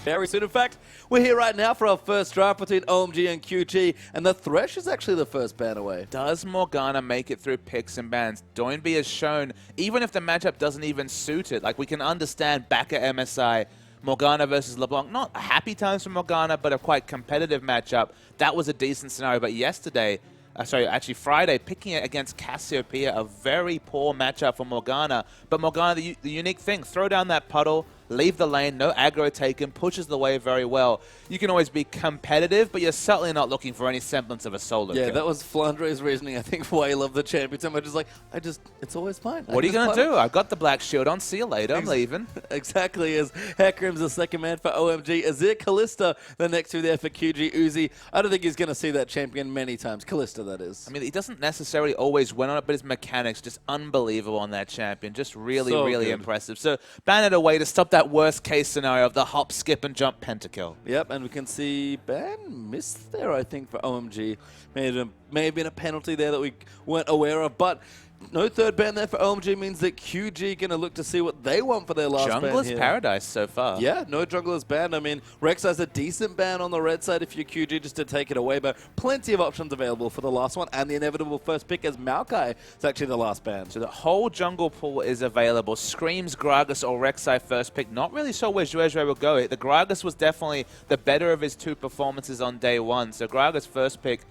very soon. In fact, we're here right now for our first draft between OMG and QG, and the Thresh is actually the first ban away. Does Morgana make it through picks and bans? Doinb has shown, even if the matchup doesn't even suit it, like we can understand back at MSI, Morgana versus LeBlanc, not happy times for Morgana, but a quite competitive matchup. That was a decent scenario, but yesterday, actually Friday, picking it against Cassiopeia, a very poor matchup for Morgana. But Morgana, the unique thing, throw down that puddle, leave the lane, no aggro taken, pushes the wave very well. You can always be competitive, but you're certainly not looking for any semblance of a solo kill. That was Flandre's reasoning, I think, for why he loved the champion so much. It's like, it's always fine. What are you going to do? I've got the black shield on. See you later. I'm leaving. Exactly, as Hecarim's the second man for OMG. Azir Kalista, the next two there for QG. Uzi, I don't think he's going to see that champion many times. Kalista, that is. I mean, he doesn't necessarily always win on it, but his mechanics just unbelievable on that champion. Just really, really impressive. So ban it away to stop that worst case scenario of the hop, skip, and jump pentakill. Yep, and we can see ban missed there, I think, for OMG. May have been a penalty there that we weren't aware of, but no third ban there for OMG means that QG going to look to see what they want for their last ban here. Jungler's paradise so far. Yeah, no jungler's ban. I mean, Rek'Sai's a decent ban on the red side if you're QG just to take it away, but plenty of options available for the last one, and the inevitable first pick as Maokai is actually the last ban. So the whole jungle pool is available. Screams Gragas or Rek'Sai first pick. Not really sure where Zhuezhui will go. The Gragas was definitely the better of his two performances on day one, so Gragas first pick,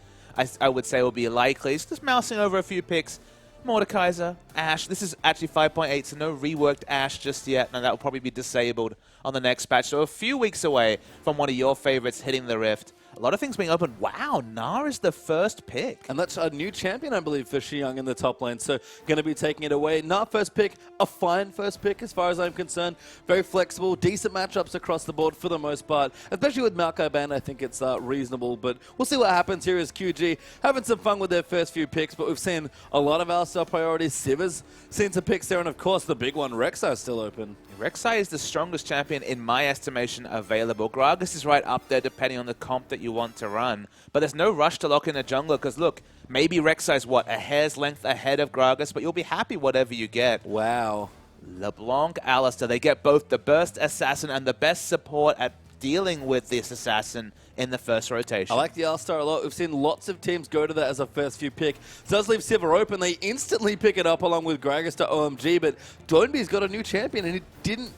I would say, will be likely. He's just mousing over a few picks. Mordekaiser, Ashe. This is actually 5.8, so no reworked Ashe just yet, and that will probably be disabled on the next patch. So a few weeks away from one of your favorites hitting the Rift. A lot of things being open. Wow, Gnar is the first pick. And that's a new champion, I believe, for Xiang in the top lane. So going to be taking it away. Gnar first pick, a fine first pick as far as I'm concerned. Very flexible, decent matchups across the board for the most part. Especially with Maokai ban, I think it's reasonable. But we'll see what happens here as QG having some fun with their first few picks. But we've seen a lot of our star priorities. Sivers seen some picks there. And of course, the big one, Rek'Sai, is still open. Rek'Sai is the strongest champion in my estimation available. Gragas is right up there depending on the comp that you want to run. But there's no rush to lock in a jungler because look, maybe Rek'Sai's a hair's length ahead of Gragas, but you'll be happy whatever you get. Wow. LeBlanc, Alistar, they get both the burst assassin and the best support at dealing with this assassin in the first rotation. I like the Alistar a lot. We've seen lots of teams go to that as a first few pick. It does leave Sivir open. They instantly pick it up along with Gragas to OMG, but Doinb's got a new champion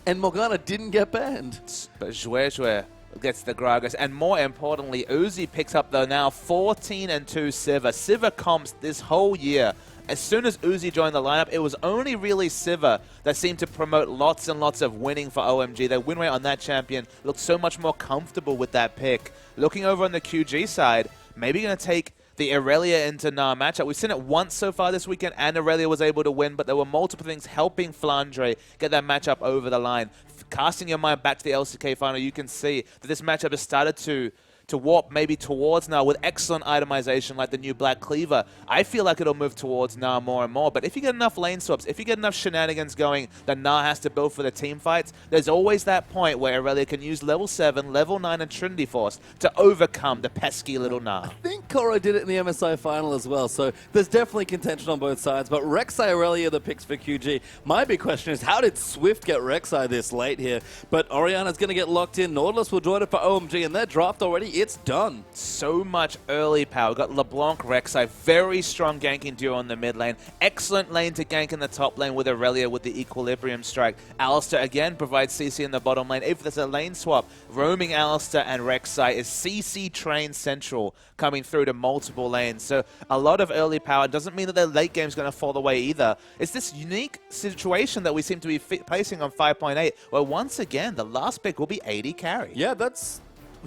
and Morgana didn't get banned. But Zhuezhui gets the Gragas, and more importantly, Uzi picks up the now 14-2 Sivir. Sivir comps this whole year. As soon as Uzi joined the lineup, it was only really Sivir that seemed to promote lots and lots of winning for OMG. Their win rate on that champion looked so much more comfortable with that pick. Looking over on the QG side, maybe going to take the Irelia into Gnar matchup. We've seen it once so far this weekend, and Irelia was able to win, but there were multiple things helping Flandre get that matchup over the line. Casting your mind back to the LCK final, you can see that this matchup has started to warp maybe towards Gnar with excellent itemization like the new Black Cleaver. I feel like it'll move towards Gnar more and more, but if you get enough lane swaps, if you get enough shenanigans going that Gnar has to build for the team fights, there's always that point where Irelia can use level 7, level 9 and Trinity Force to overcome the pesky little Gnar. I think Koro did it in the MSI final as well, so there's definitely contention on both sides, but Rek'Sai, Irelia, the picks for QG. My big question is, how did Swift get Rek'Sai this late here? But Orianna's going to get locked in. Nautilus will join it for OMG, and their draft already, it's done. So much early power. We've got LeBlanc, Rek'Sai, very strong ganking duo in the mid lane. Excellent lane to gank in the top lane with Irelia with the Equilibrium Strike. Alistar again provides CC in the bottom lane. If there's a lane swap, roaming Alistar and Rek'Sai is CC train central coming through to multiple lanes. So a lot of early power. Doesn't mean that their late game is going to fall away either. It's this unique situation that we seem to be placing on 5.8, where once again, the last pick will be 80 carry. Yeah, that's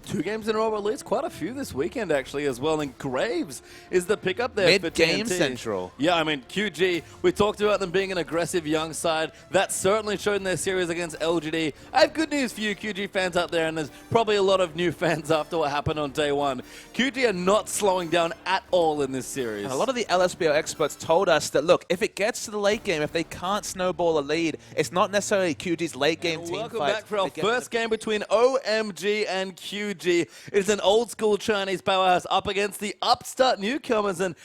2 games in a row, at least quite a few this weekend actually as well. And Graves is the pickup there for Mid-game TNT. central. Yeah, I mean, QG, we talked about them being an aggressive young side. That certainly showed in their series against LGD. I have good news for you QG fans out there, and there's probably a lot of new fans after what happened on day one. QG are not slowing down at all in this series. And a lot of the LSBO experts told us that, look, if it gets to the late game, if they can't snowball a lead, it's not necessarily QG's late game team Welcome fight. back for our first game between OMG and QG. It's an old school Chinese powerhouse up against the upstart newcomers, and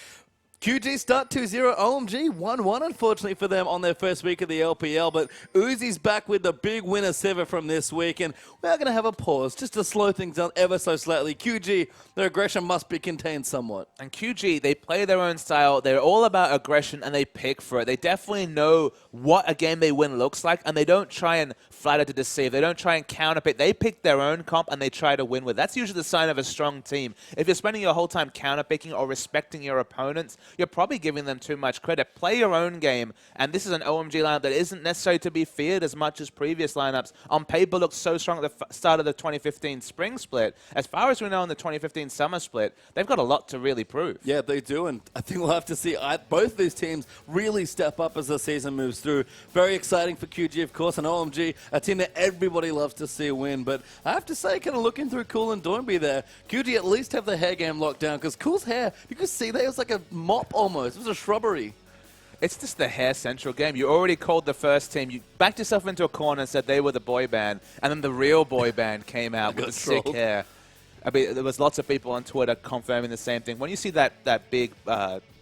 QG start 2-0, OMG 1-1 unfortunately for them on their first week of the LPL, but Uzi's back with the big winner Siva from this week, and we're going to have a pause just to slow things down ever so slightly. QG, their aggression must be contained somewhat. And QG, they play their own style, they're all about aggression, and they pick for it. They definitely know what a game they win looks like, and they don't try and flatter to deceive. They don't try and counterpick. They pick their own comp, and they try to win with. That's usually the sign of a strong team. If you're spending your whole time counterpicking or respecting your opponents, you're probably giving them too much credit. Play your own game, and this is an OMG lineup that isn't necessarily to be feared as much as previous lineups. On paper, looks so strong at the start of the 2015 spring split. As far as we know in the 2015 summer split, they've got a lot to really prove. Yeah, they do, and I think we'll have to see both these teams really step up as the season moves through. Very exciting for QG, of course, and OMG, a team that everybody loves to see win. But I have to say, kind of looking through Cool and Doinb there, QG at least have the hair game locked down, because Cool's hair, you could see that it was like a mop almost. It was a shrubbery. It's just the hair central game. You already called the first team. You backed yourself into a corner and said they were the boy band, and then the real boy band came out with the sick hair. I mean, there was lots of people on Twitter confirming the same thing. When you see that big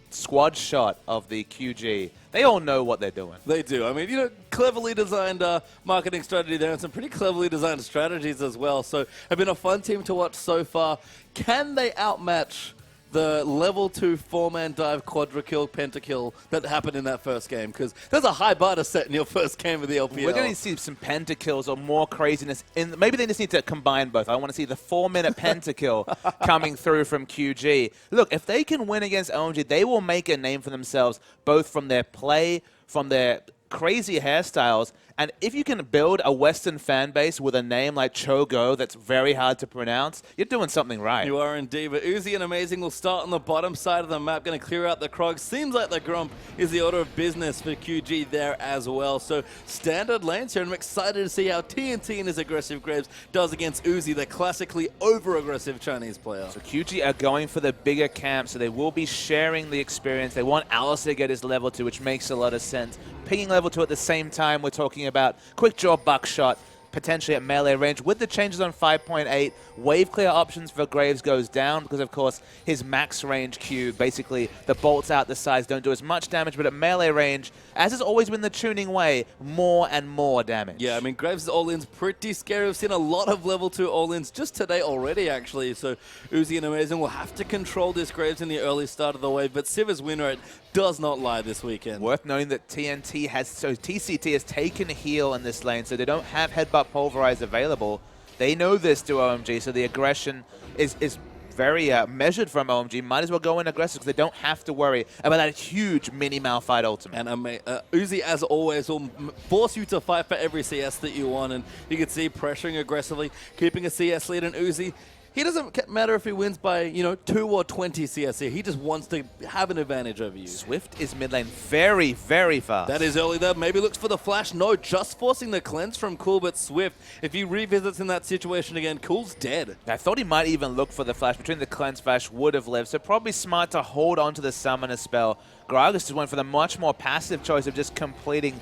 squad shot of the QG, they all know what they're doing. They do. I mean, you know, cleverly designed marketing strategy there and some pretty cleverly designed strategies as well. So, have been a fun team to watch so far. Can they outmatch the level 2 4-man dive quadra-kill, pentakill that happened in that first game? Because there's a high bar to set in your first game of the LPL. We're going to see some pentakills or more craziness. Maybe they just need to combine both. I want to see the 4-minute pentakill coming through from QG. Look, if they can win against OMG, they will make a name for themselves, both from their play, from their crazy hairstyles, and if you can build a Western fan base with a name like Qiao Gu that's very hard to pronounce, you're doing something right. You are indeed. But Uzi and Amazing will start on the bottom side of the map, going to clear out the Krog. Seems like the Grump is the order of business for QG there as well. So standard lanes here, and I'm excited to see how TNT and his aggressive Graves does against Uzi, the classically over-aggressive Chinese player. So QG are going for the bigger camp, so they will be sharing the experience. They want Alice to get his level 2, which makes a lot of sense. Pinging level 2 at the same time, we're talking about quick draw buckshot, potentially at melee range. With the changes on 5.8, wave clear options for Graves goes down because, of course, his max range Q, basically the bolts out the sides don't do as much damage, but at melee range, as has always been the tuning way, more and more damage. Yeah, I mean, Graves' all-in's pretty scary. We've seen a lot of level 2 all-ins just today already, actually. So Uzi and Amazing will have to control this Graves in the early start of the wave, but Siva's win rate does not lie this weekend. Worth noting that TCT has taken heal in this lane, so they don't have Headbutt Pulverize available. They know this to OMG, so the aggression is very measured from OMG. Might as well go in aggressive because they don't have to worry about that huge mini Malphite ultimate. And Uzi, as always, will force you to fight for every CS that you want. And you can see pressuring aggressively, keeping a CS lead. And Uzi, he doesn't matter if he wins by, 2 or 20 CS here. He just wants to have an advantage over you. Swift is mid lane very, very fast. That is early there. Maybe looks for the flash. No, just forcing the cleanse from Cool, but Swift, if he revisits in that situation again, Cool's dead. I thought he might even look for the flash. Between the cleanse flash would have lived, so probably smart to hold on to the summoner spell. Gragas just went for the much more passive choice of just completing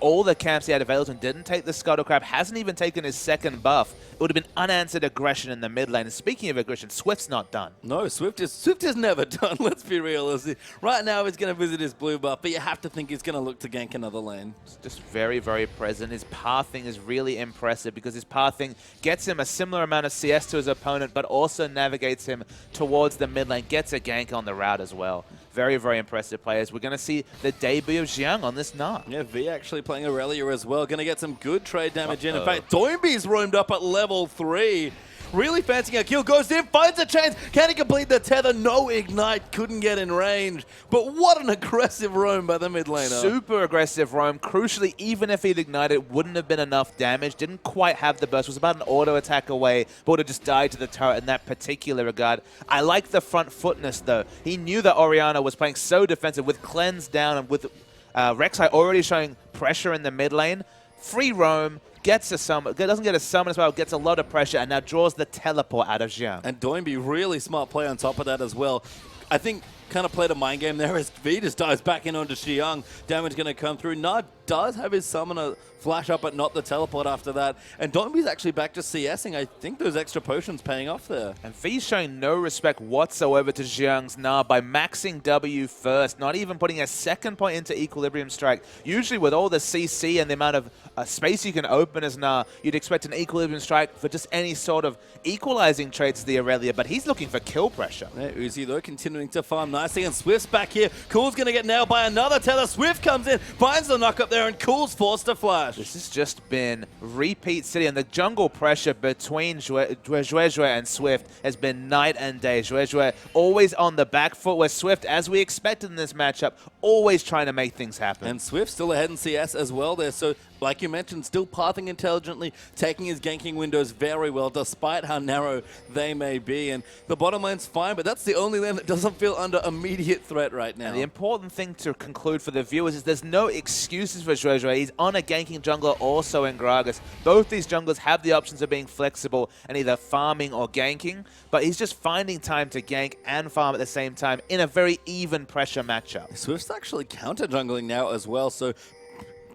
all the camps he had available and didn't take the Scuttle Crab, hasn't even taken his second buff. It would have been unanswered aggression in the mid lane. And speaking of aggression, Swift's not done. No, Swift is never done, let's be realistic. Right now he's going to visit his blue buff, but you have to think he's going to look to gank another lane. It's just very, very present. His pathing is really impressive because his pathing gets him a similar amount of CS to his opponent, but also navigates him towards the mid lane, gets a gank on the route as well. Very, very impressive players. We're going to see the debut of Xiang on this NAR. Yeah, V actually playing Aurelia as well. Going to get some good trade damage in. In fact, Doinb's roamed up at level 3. Really fancying a kill. Goes in, finds a chance. Can he complete the tether? No ignite. Couldn't get in range. But what an aggressive roam by the mid laner. Super aggressive roam. Crucially, even if he'd ignited, wouldn't have been enough damage. Didn't quite have the burst. Was about an auto attack away, but would have just died to the turret in that particular regard. I like the front footness, though. He knew that Orianna was playing so defensive with cleanse down and with Rek'Sai already showing pressure in the mid lane. Free roam. Gets a summon, doesn't get a summon as well, gets a lot of pressure, and now draws the teleport out of Xiang. And Doinb, really smart play on top of that as well. I think kind of played a mind game there as V just dives back in onto Qiao. Damage going to come through. Nah does have his summoner flash up, but not the teleport after that. And Doinb's actually back to CSing. I think those extra potions paying off there. And V's showing no respect whatsoever to Xiang's Na by maxing W first, not even putting a second point into Equilibrium Strike. Usually with all the CC and the amount of space you can open as Na, you'd expect an Equilibrium Strike for just any sort of equalizing traits to the Aurelia, but he's looking for kill pressure. Yeah, Uzi though continuing to farm nicely, and Swift's back here. Cool's going to get nailed by another tether. Swift comes in, finds the knock up there, and Cool's forced to flash. This has just been repeat city, and the jungle pressure between Zhuezhui and Swift has been night and day. Zhuezhui always on the back foot, where Swift, as we expected in this matchup, always trying to make things happen. And Swift still ahead in CS as well there, so like you mentioned, still pathing intelligently, taking his ganking windows very well, despite how narrow they may be. And the bottom lane's fine, but that's the only lane that doesn't feel under immediate threat right now. And the important thing to conclude for the viewers is there's no excuses for Zhuezhui. He's on a ganking jungler also in Gragas. Both these junglers have the options of being flexible and either farming or ganking, but he's just finding time to gank and farm at the same time in a very even pressure matchup. Swift's actually counter-jungling now as well, so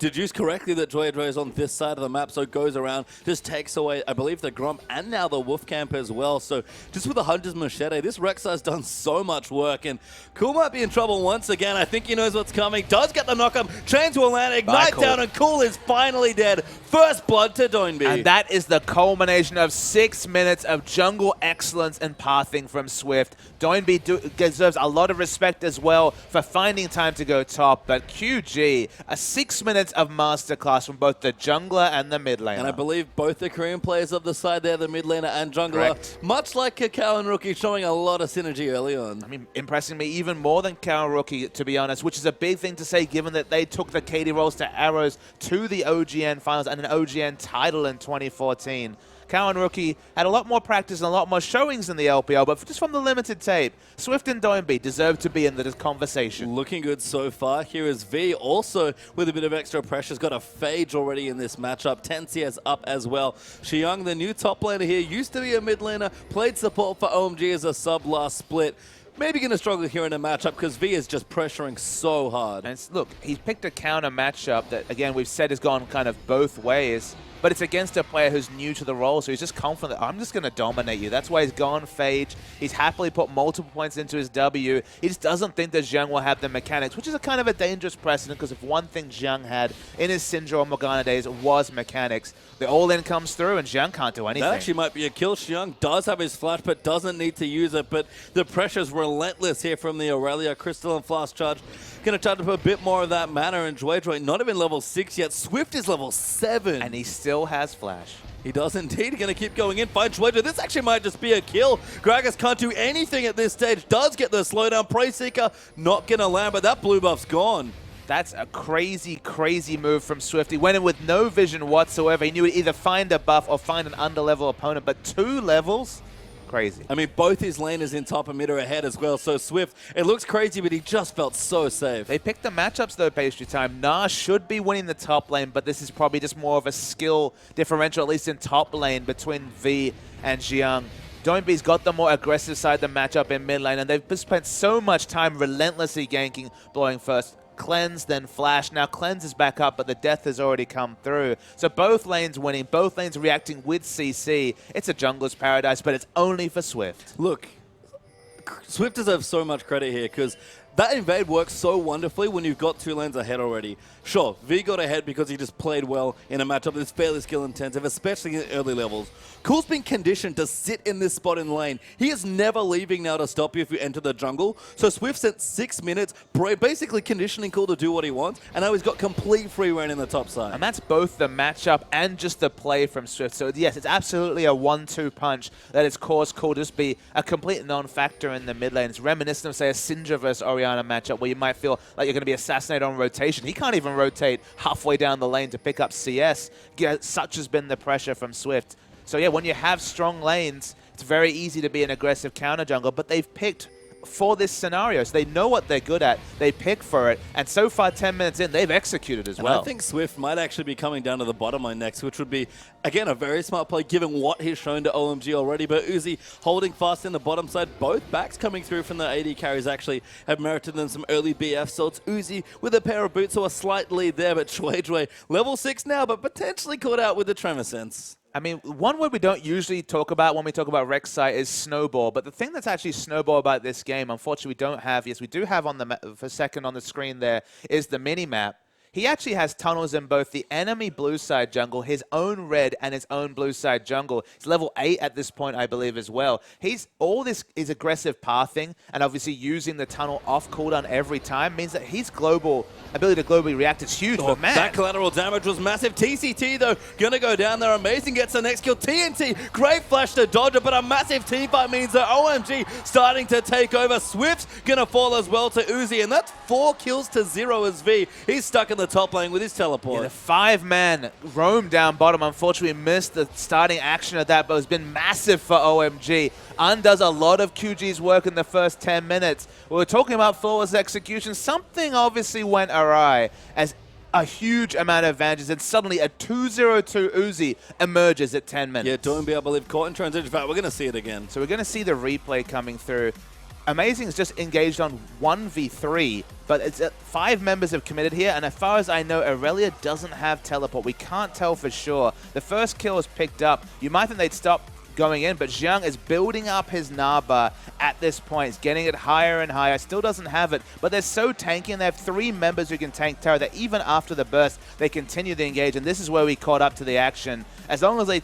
deduce correctly that Zhuezhui is on this side of the map, so goes around, just takes away, I believe, the Grump and now the Wolf Camp as well. So just with the Hunter's Machete, this Rek'Sai's done so much work, and Cool might be in trouble once again. I think he knows what's coming. Does get the knock-up, chains will land, ignite down, and Cool is finally dead. First blood to Doinb. And that is the culmination of 6 minutes of jungle excellence and pathing from Swift. Doinb deserves a lot of respect as well for finding time to go top, but QG, a 6 minutes of masterclass from both the jungler and the mid laner. And I believe both the Korean players of the side there, the mid laner and jungler, Correct. much like Qiao and Rookie, showing a lot of synergy early on. I mean, impressing me even more than Qiao Rookie, to be honest, which is a big thing to say given that they took the KD rolls to Arrows to the OGN finals and an OGN title in 2014. Qiao and Rookie had a lot more practice and a lot more showings in the LPL, but just from the limited tape, Swift and Doinb deserve to be in the conversation. Looking good so far. Here is V, also with a bit of extra pressure. Has got a Phage already in this matchup. 10 CS up as well. Qiao, the new top laner here, used to be a mid laner, played support for OMG as a sub last split. Maybe going to struggle here in a matchup because V is just pressuring so hard. And look, he's picked a counter matchup that, again, we've said has gone kind of both ways. But it's against a player who's new to the role, so he's just confident that I'm just going to dominate you. That's why he's gone Phage. He's happily put multiple points into his W. He just doesn't think that Xiang will have the mechanics, which is a kind of a dangerous precedent, because if one thing Xiang had in his Syndra or Morgana days was mechanics, the all-in comes through and Xiang can't do anything. That actually might be a kill. Qiao does have his flash, but doesn't need to use it. But the pressure's relentless here from the Aurelia. Crystal and Flash charge. Going to charge up a bit more of that mana, and Zhuezhui not even level 6 yet. Swift is level 7. And he still has flash. He does indeed. Going to keep going in. Find Zhuezhui. This actually might just be a kill. Gragas can't do anything at this stage. Does get the slowdown. Prey Seeker not going to land, but that blue buff's gone. That's a crazy, crazy move from Swift. He went in with no vision whatsoever. He knew he'd either find a buff or find an underlevel opponent, but 2 levels? Crazy. I mean, both his laners in top and mid are ahead as well, so Swift, it looks crazy, but he just felt so safe. They picked the matchups though, Pastry Time. Na should be winning the top lane, but this is probably just more of a skill differential, at least in top lane, between V and Qiao. Doinb's got the more aggressive side of the matchup in mid lane, and they've spent so much time relentlessly ganking, blowing first. Cleanse, then Flash. Now Cleanse is back up, but the death has already come through. So both lanes winning, both lanes reacting with CC. It's a jungler's paradise, but it's only for Swift. Look, Swift deserves so much credit here because that invade works so wonderfully when you've got 2 lanes ahead already. Sure, V got ahead because he just played well in a matchup that's fairly skill intensive, especially in early levels. Cool's been conditioned to sit in this spot in lane. He is never leaving now to stop you if you enter the jungle. So Swift spent 6 minutes basically conditioning Cool to do what he wants, and now he's got complete free reign in the top side. And that's both the matchup and just the play from Swift. So yes, it's absolutely a 1-2 punch that has caused Cool to just be a complete non-factor in the mid lane. It's reminiscent of, say, a Syndra versus Orianna matchup where you might feel like you're going to be assassinated on rotation. He can't even rotate halfway down the lane to pick up CS. Such has been the pressure from Swift. So yeah, when you have strong lanes, it's very easy to be an aggressive counter jungle, but they've picked for this scenario. So they know what they're good at. They pick for it. And so far, 10 minutes in, they've executed as well. I think Swift might actually be coming down to the bottom lane next, which would be, again, a very smart play given what he's shown to OMG already. But Uzi holding fast in the bottom side. Both backs coming through from the AD carries actually have merited them some early BF. So it's Uzi with a pair of boots, so a slight lead there. But Shui level 6 now, but potentially caught out with the Tremor Sense. I mean, one word we don't usually talk about when we talk about Rek'Sai is snowball. But the thing that's actually snowball about this game, unfortunately we don't have, yes, we do have on the for a second on the screen there, is the mini-map. He actually has tunnels in both the enemy blue side jungle, his own red, and his own blue side jungle. It's level 8 at this point, I believe, as well. All this is aggressive pathing, and obviously using the tunnel off cooldown every time means that his global ability to globally react is huge. But man, that collateral damage was massive. TCT, though, gonna go down there. Amazing gets the next kill. TNT, great flash to dodge it, but a massive team fight means that OMG starting to take over. Swift's gonna fall as well to Uzi, and that's 4 kills to 0 as V. He's stuck in the top lane with his teleport. Yeah, the 5-man roam down bottom. Unfortunately, missed the starting action of that, but it's been massive for OMG. Undoes a lot of QG's work in the first 10 minutes. We were talking about flawless execution. Something obviously went awry as a huge amount of advantages, and suddenly a 2-0-2 Uzi emerges at 10 minutes. Yeah, Doinb, I believe, caught in transition. In fact, we're going to see it again. So we're going to see the replay coming through. Amazing is just engaged on 1v3, but it's 5 members have committed here, and as far as I know, Aurelia doesn't have teleport. We can't tell for sure. The first kill is picked up. You might think they'd stop going in, but Xiang is building up his Naba at this point. He's getting it higher and higher. Still doesn't have it, but they're so tanky, and they have 3 members who can tank Terra that even after the burst, they continue to engage, and this is where we caught up to the action. As long as they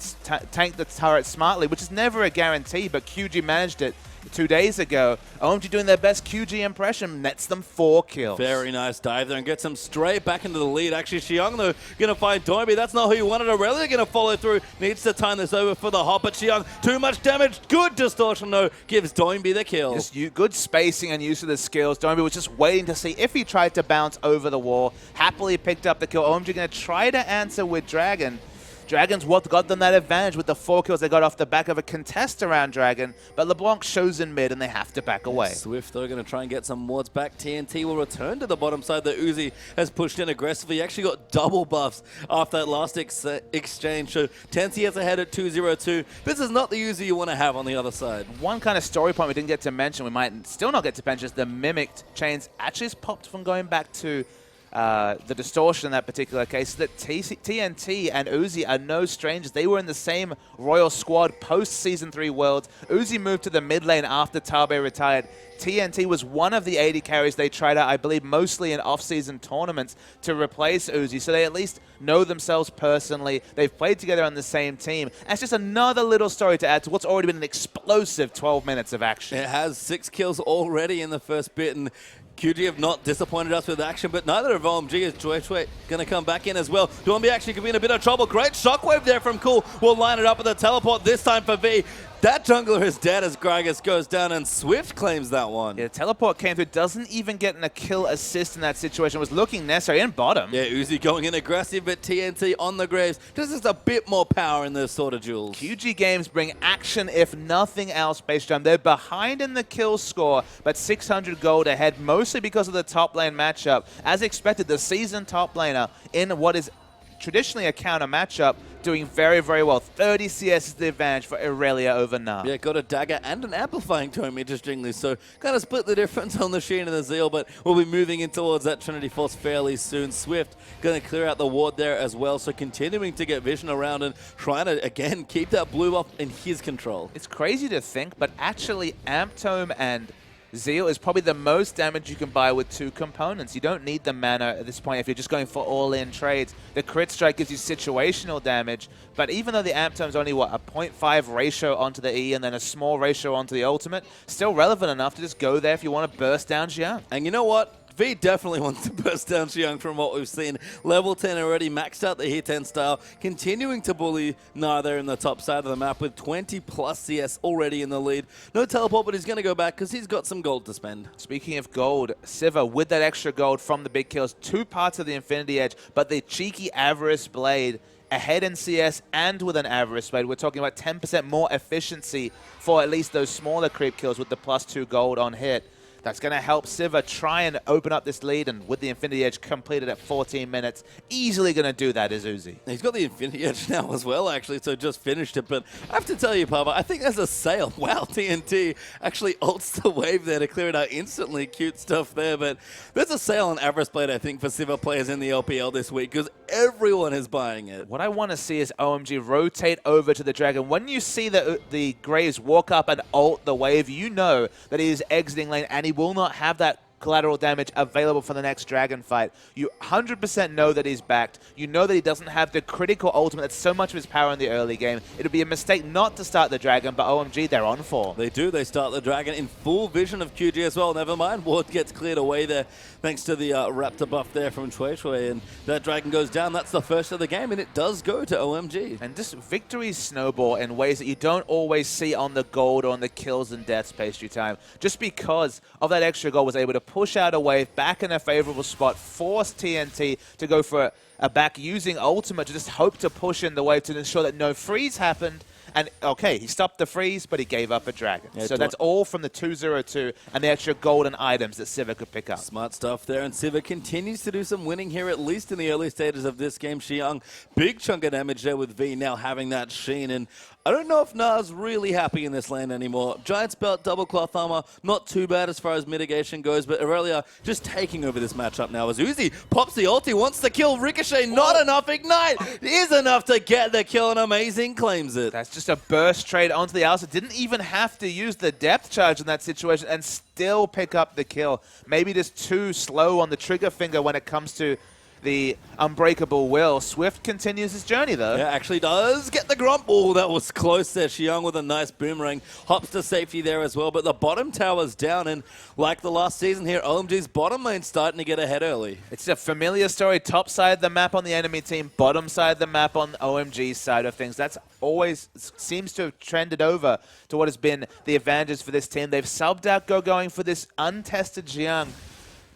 tank the turret smartly, which is never a guarantee, but QG managed it 2 days ago. OMG doing their best QG impression, nets them 4 kills. Very nice dive there and gets them straight back into the lead. Actually, Qiao, though, going to find Doinb. That's not who you wanted. Aurelia going to follow through. Needs to time this over for the hop, but Qiao, too much damage. Good distortion, though, gives Doinb the kill. Just good spacing and use of the skills. Doinb was just waiting to see if he tried to bounce over the wall. Happily picked up the kill. OMG going to try to answer with Dragon. Dragon's what got them that advantage with the 4 kills they got off the back of a contest around Dragon, but LeBlanc shows in mid and they have to back away. Swift, though, going to try and get some wards back. TNT will return to the bottom side that Uzi has pushed in aggressively. He actually got double buffs after that last exchange. So Tensi is ahead at 2-0-2. This is not the Uzi you want to have on the other side. One kind of story point we didn't get to mention, we might still not get to mention, is the mimicked chains actually has popped from going back to the distortion in that particular case, that TNT and Uzi are no strangers. They were in the same Royal Squad post-Season 3 Worlds. Uzi moved to the mid lane after Tabe retired. TNT was one of the 80 carries they tried out, I believe, mostly in off-season tournaments to replace Uzi, so they at least know themselves personally. They've played together on the same team. And it's just another little story to add to what's already been an explosive 12 minutes of action. It has 6 kills already in the first bit, and QG have not disappointed us with action, but neither of OMG is Joy going to come back in as well. Doinb actually could be in a bit of trouble. Great shockwave there from Cool. We'll line it up with a teleport this time for V. That jungler is dead as Gragas goes down, and Swift claims that one. Yeah, teleport came through, doesn't even get a kill assist in that situation. Was looking necessary in bottom. Yeah, Uzi going in aggressive, but TNT on the graves. Just a bit more power in those sort of duels. QG games bring action, if nothing else, Base Jam. They're behind in the kill score, but 600 gold ahead, mostly because of the top lane matchup. As expected, the seasoned top laner in what is traditionally a counter matchup, doing very, very well. 30 CS is the advantage for Aurelia over Nah. Yeah, got a dagger and an amplifying tome, interestingly. So kind of split the difference on the Sheen and the Zeal, but we'll be moving in towards that Trinity Force fairly soon. Swift going to clear out the ward there as well, so continuing to get vision around and trying to, again, keep that blue buff in his control. It's crazy to think, but actually Amp Tome and Zeal is probably the most damage you can buy with 2 components. You don't need the mana at this point if you're just going for all-in trades. The crit strike gives you situational damage, but even though the Amp Tome is only, what, a 0.5 ratio onto the E and then a small ratio onto the ultimate, still relevant enough to just go there if you want to burst down Xiang. And you know what? V definitely wants to burst down Qiao from what we've seen. Level 10 already, maxed out the hit 10 style, continuing to bully Nah there in the top side of the map with 20 plus CS already in the lead. No teleport, but he's going to go back because he's got some gold to spend. Speaking of gold, Siva with that extra gold from the big kills, 2 parts of the Infinity Edge, but the cheeky Avarice Blade ahead in CS and with an Avarice Blade. We're talking about 10% more efficiency for at least those smaller creep kills with the +2 gold on hit. That's going to help Sivir try and open up this lead, and with the Infinity Edge completed at 14 minutes, easily going to do that is Uzi. He's got the Infinity Edge now as well, actually, so just finished it. But I have to tell you, Papa, I think there's a sale. Wow, TNT actually ults the wave there to clear it out instantly. Cute stuff there, but there's a sale on Avarice Blade, I think, for Sivir players in the LPL this week, because everyone is buying it. What I want to see is OMG rotate over to the Dragon. When you see the Graves walk up and ult the wave, you know that he is exiting lane, and he will not have that collateral damage available for the next Dragon fight. You 100% know that he's backed. You know that he doesn't have the critical ultimate that's so much of his power in the early game. It would be a mistake not to start the Dragon, but OMG, they're on for. They do. They start the Dragon in full vision of QG as well. Never mind. Ward gets cleared away there thanks to the Raptor buff there from Shui, and that Dragon goes down. That's the first of the game, and it does go to OMG. And just victories snowball in ways that you don't always see on the gold or on the kills and deaths pastry time. Just because of that extra goal was able to push out a wave back in a favorable spot, force TNT to go for a back using ultimate to just hope to push in the wave to ensure that no freeze happened. And, okay, he stopped the freeze, but he gave up a Dragon. Yeah, so that's all from the 202 and the extra golden items that Sivir could pick up. Smart stuff there, and Sivir continues to do some winning here, at least in the early stages of this game. Qiao, big chunk of damage there with V now having that Sheen, and I don't know if Na's really happy in this lane anymore. Giant's Belt, double cloth armor, not too bad as far as mitigation goes, but Aurelia just taking over this matchup now as Uzi pops the ulti, wants to kill Ricochet, not enough. Ignite is enough to get the kill, and Amazing claims it. That's just a burst trade onto the Alsa. Didn't even have to use the depth charge in that situation and still pick up the kill. Maybe just too slow on the trigger finger when it comes to the unbreakable will. Swift continues his journey, though. Yeah, actually does get the grump. Oh, that was close there. Qiao with a nice boomerang. Hops to safety there as well, but the bottom tower's down, and like the last season here, OMG's bottom lane's starting to get ahead early. It's a familiar story. Top side of the map on the enemy team, bottom side of the map on OMG's side of things. That's always seems to have trended over to what has been the advantage for this team. They've subbed out going for this untested Qiao.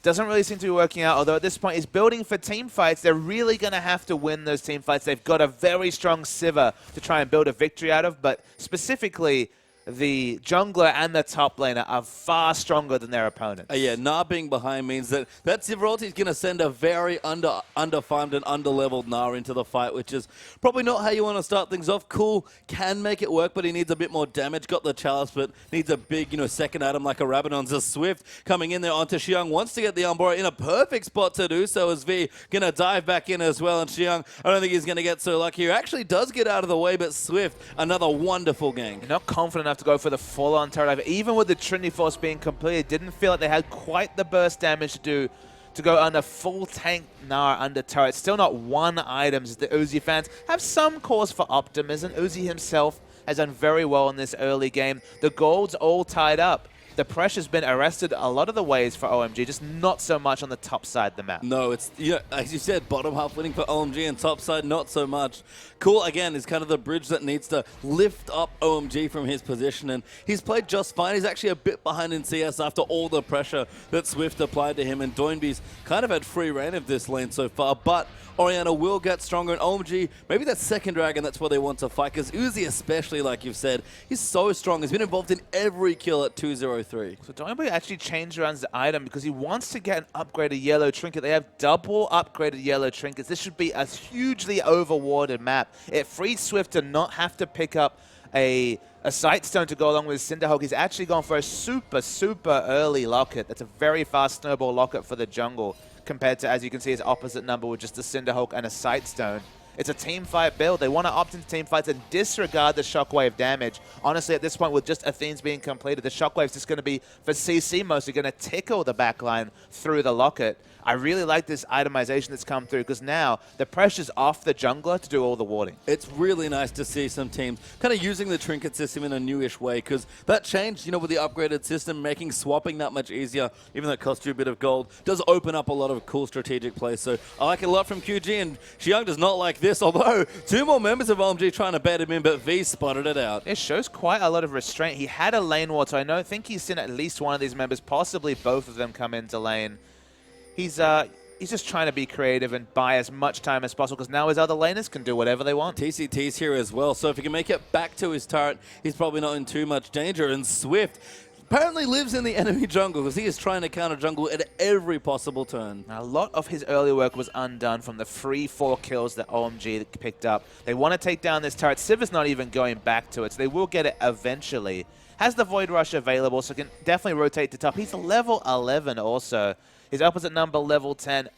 Doesn't really seem to be working out, although at this point he's building for team fights. They're really going to have to win those team fights. They've got a very strong Sivir to try and build a victory out of, but specifically the jungler and the top laner are far stronger than their opponents. Yeah, Na being behind means that Sivir ulti is going to send a very underfarmed and underleveled Na into the fight, which is probably not how you want to start things off. Cool can make it work, but he needs a bit more damage. Got the chalice, but needs a big, second item like a Rabadon's. A Swift coming in there onto Qiao. Wants to get the Umbra in a perfect spot to do so, as V going to dive back in as well. And Qiao, I don't think he's going to get so lucky. He actually does get out of the way, but Swift, another wonderful gank. You're not confident enough to go for the full-on turret. Even with the Trinity Force being completed, didn't feel like they had quite the burst damage to do to go under full tank Nara under turret. Still not one items. The Uzi fans have some cause for optimism. Uzi himself has done very well in this early game. The gold's all tied up. The pressure's been arrested a lot of the ways for OMG, just not so much on the top side of the map. No, it's, as you said, bottom half winning for OMG and top side not so much. Cool, again, is kind of the bridge that needs to lift up OMG from his position, and he's played just fine. He's actually a bit behind in CS after all the pressure that Swift applied to him, and Doinb's kind of had free reign of this lane so far, but Orianna will get stronger, and OMG, maybe that second Dragon, that's where they want to fight, because Uzi especially, like you've said, he's so strong. He's been involved in every kill at 2-0-3. So Doinb actually changed around the item because he wants to get an upgraded yellow trinket. They have double upgraded yellow trinkets. This should be a hugely overwarded map. It frees Swift to not have to pick up a Sightstone to go along with Cinderhulk. He's actually gone for a super early locket. That's a very fast snowball locket for the jungle compared to, as you can see, his opposite number with just a Cinderhulk and a Sightstone. It's a team fight build. They want to opt into team fights and disregard the shockwave damage. Honestly, at this point, with just Athene's being completed, the shockwave's just going to be, for CC mostly, going to tickle the backline through the locket. I really like this itemization that's come through because now the pressure's off the jungler to do all the warding. It's really nice to see some teams kind of using the trinket system in a newish way, because that changed, with the upgraded system, making swapping that much easier, even though it costs you a bit of gold, does open up a lot of cool strategic plays. So I like it a lot from QG, and Qiao does not like this, although two more members of OMG trying to bait him in, but V spotted it out. It shows quite a lot of restraint. He had a lane ward, so I think he's seen at least one of these members, possibly both of them, come into lane. He's just trying to be creative and buy as much time as possible because now his other laners can do whatever they want. TCT's here as well, so if he can make it back to his turret, he's probably not in too much danger. And Swift apparently lives in the enemy jungle because he is trying to counter jungle at every possible turn. A lot of his early work was undone from the free 4 kills that OMG picked up. They want to take down this turret. Siva's not even going back to it, so they will get it eventually. Has the Void Rush available, so can definitely rotate to top. He's level 11 also. His opposite number, level 10.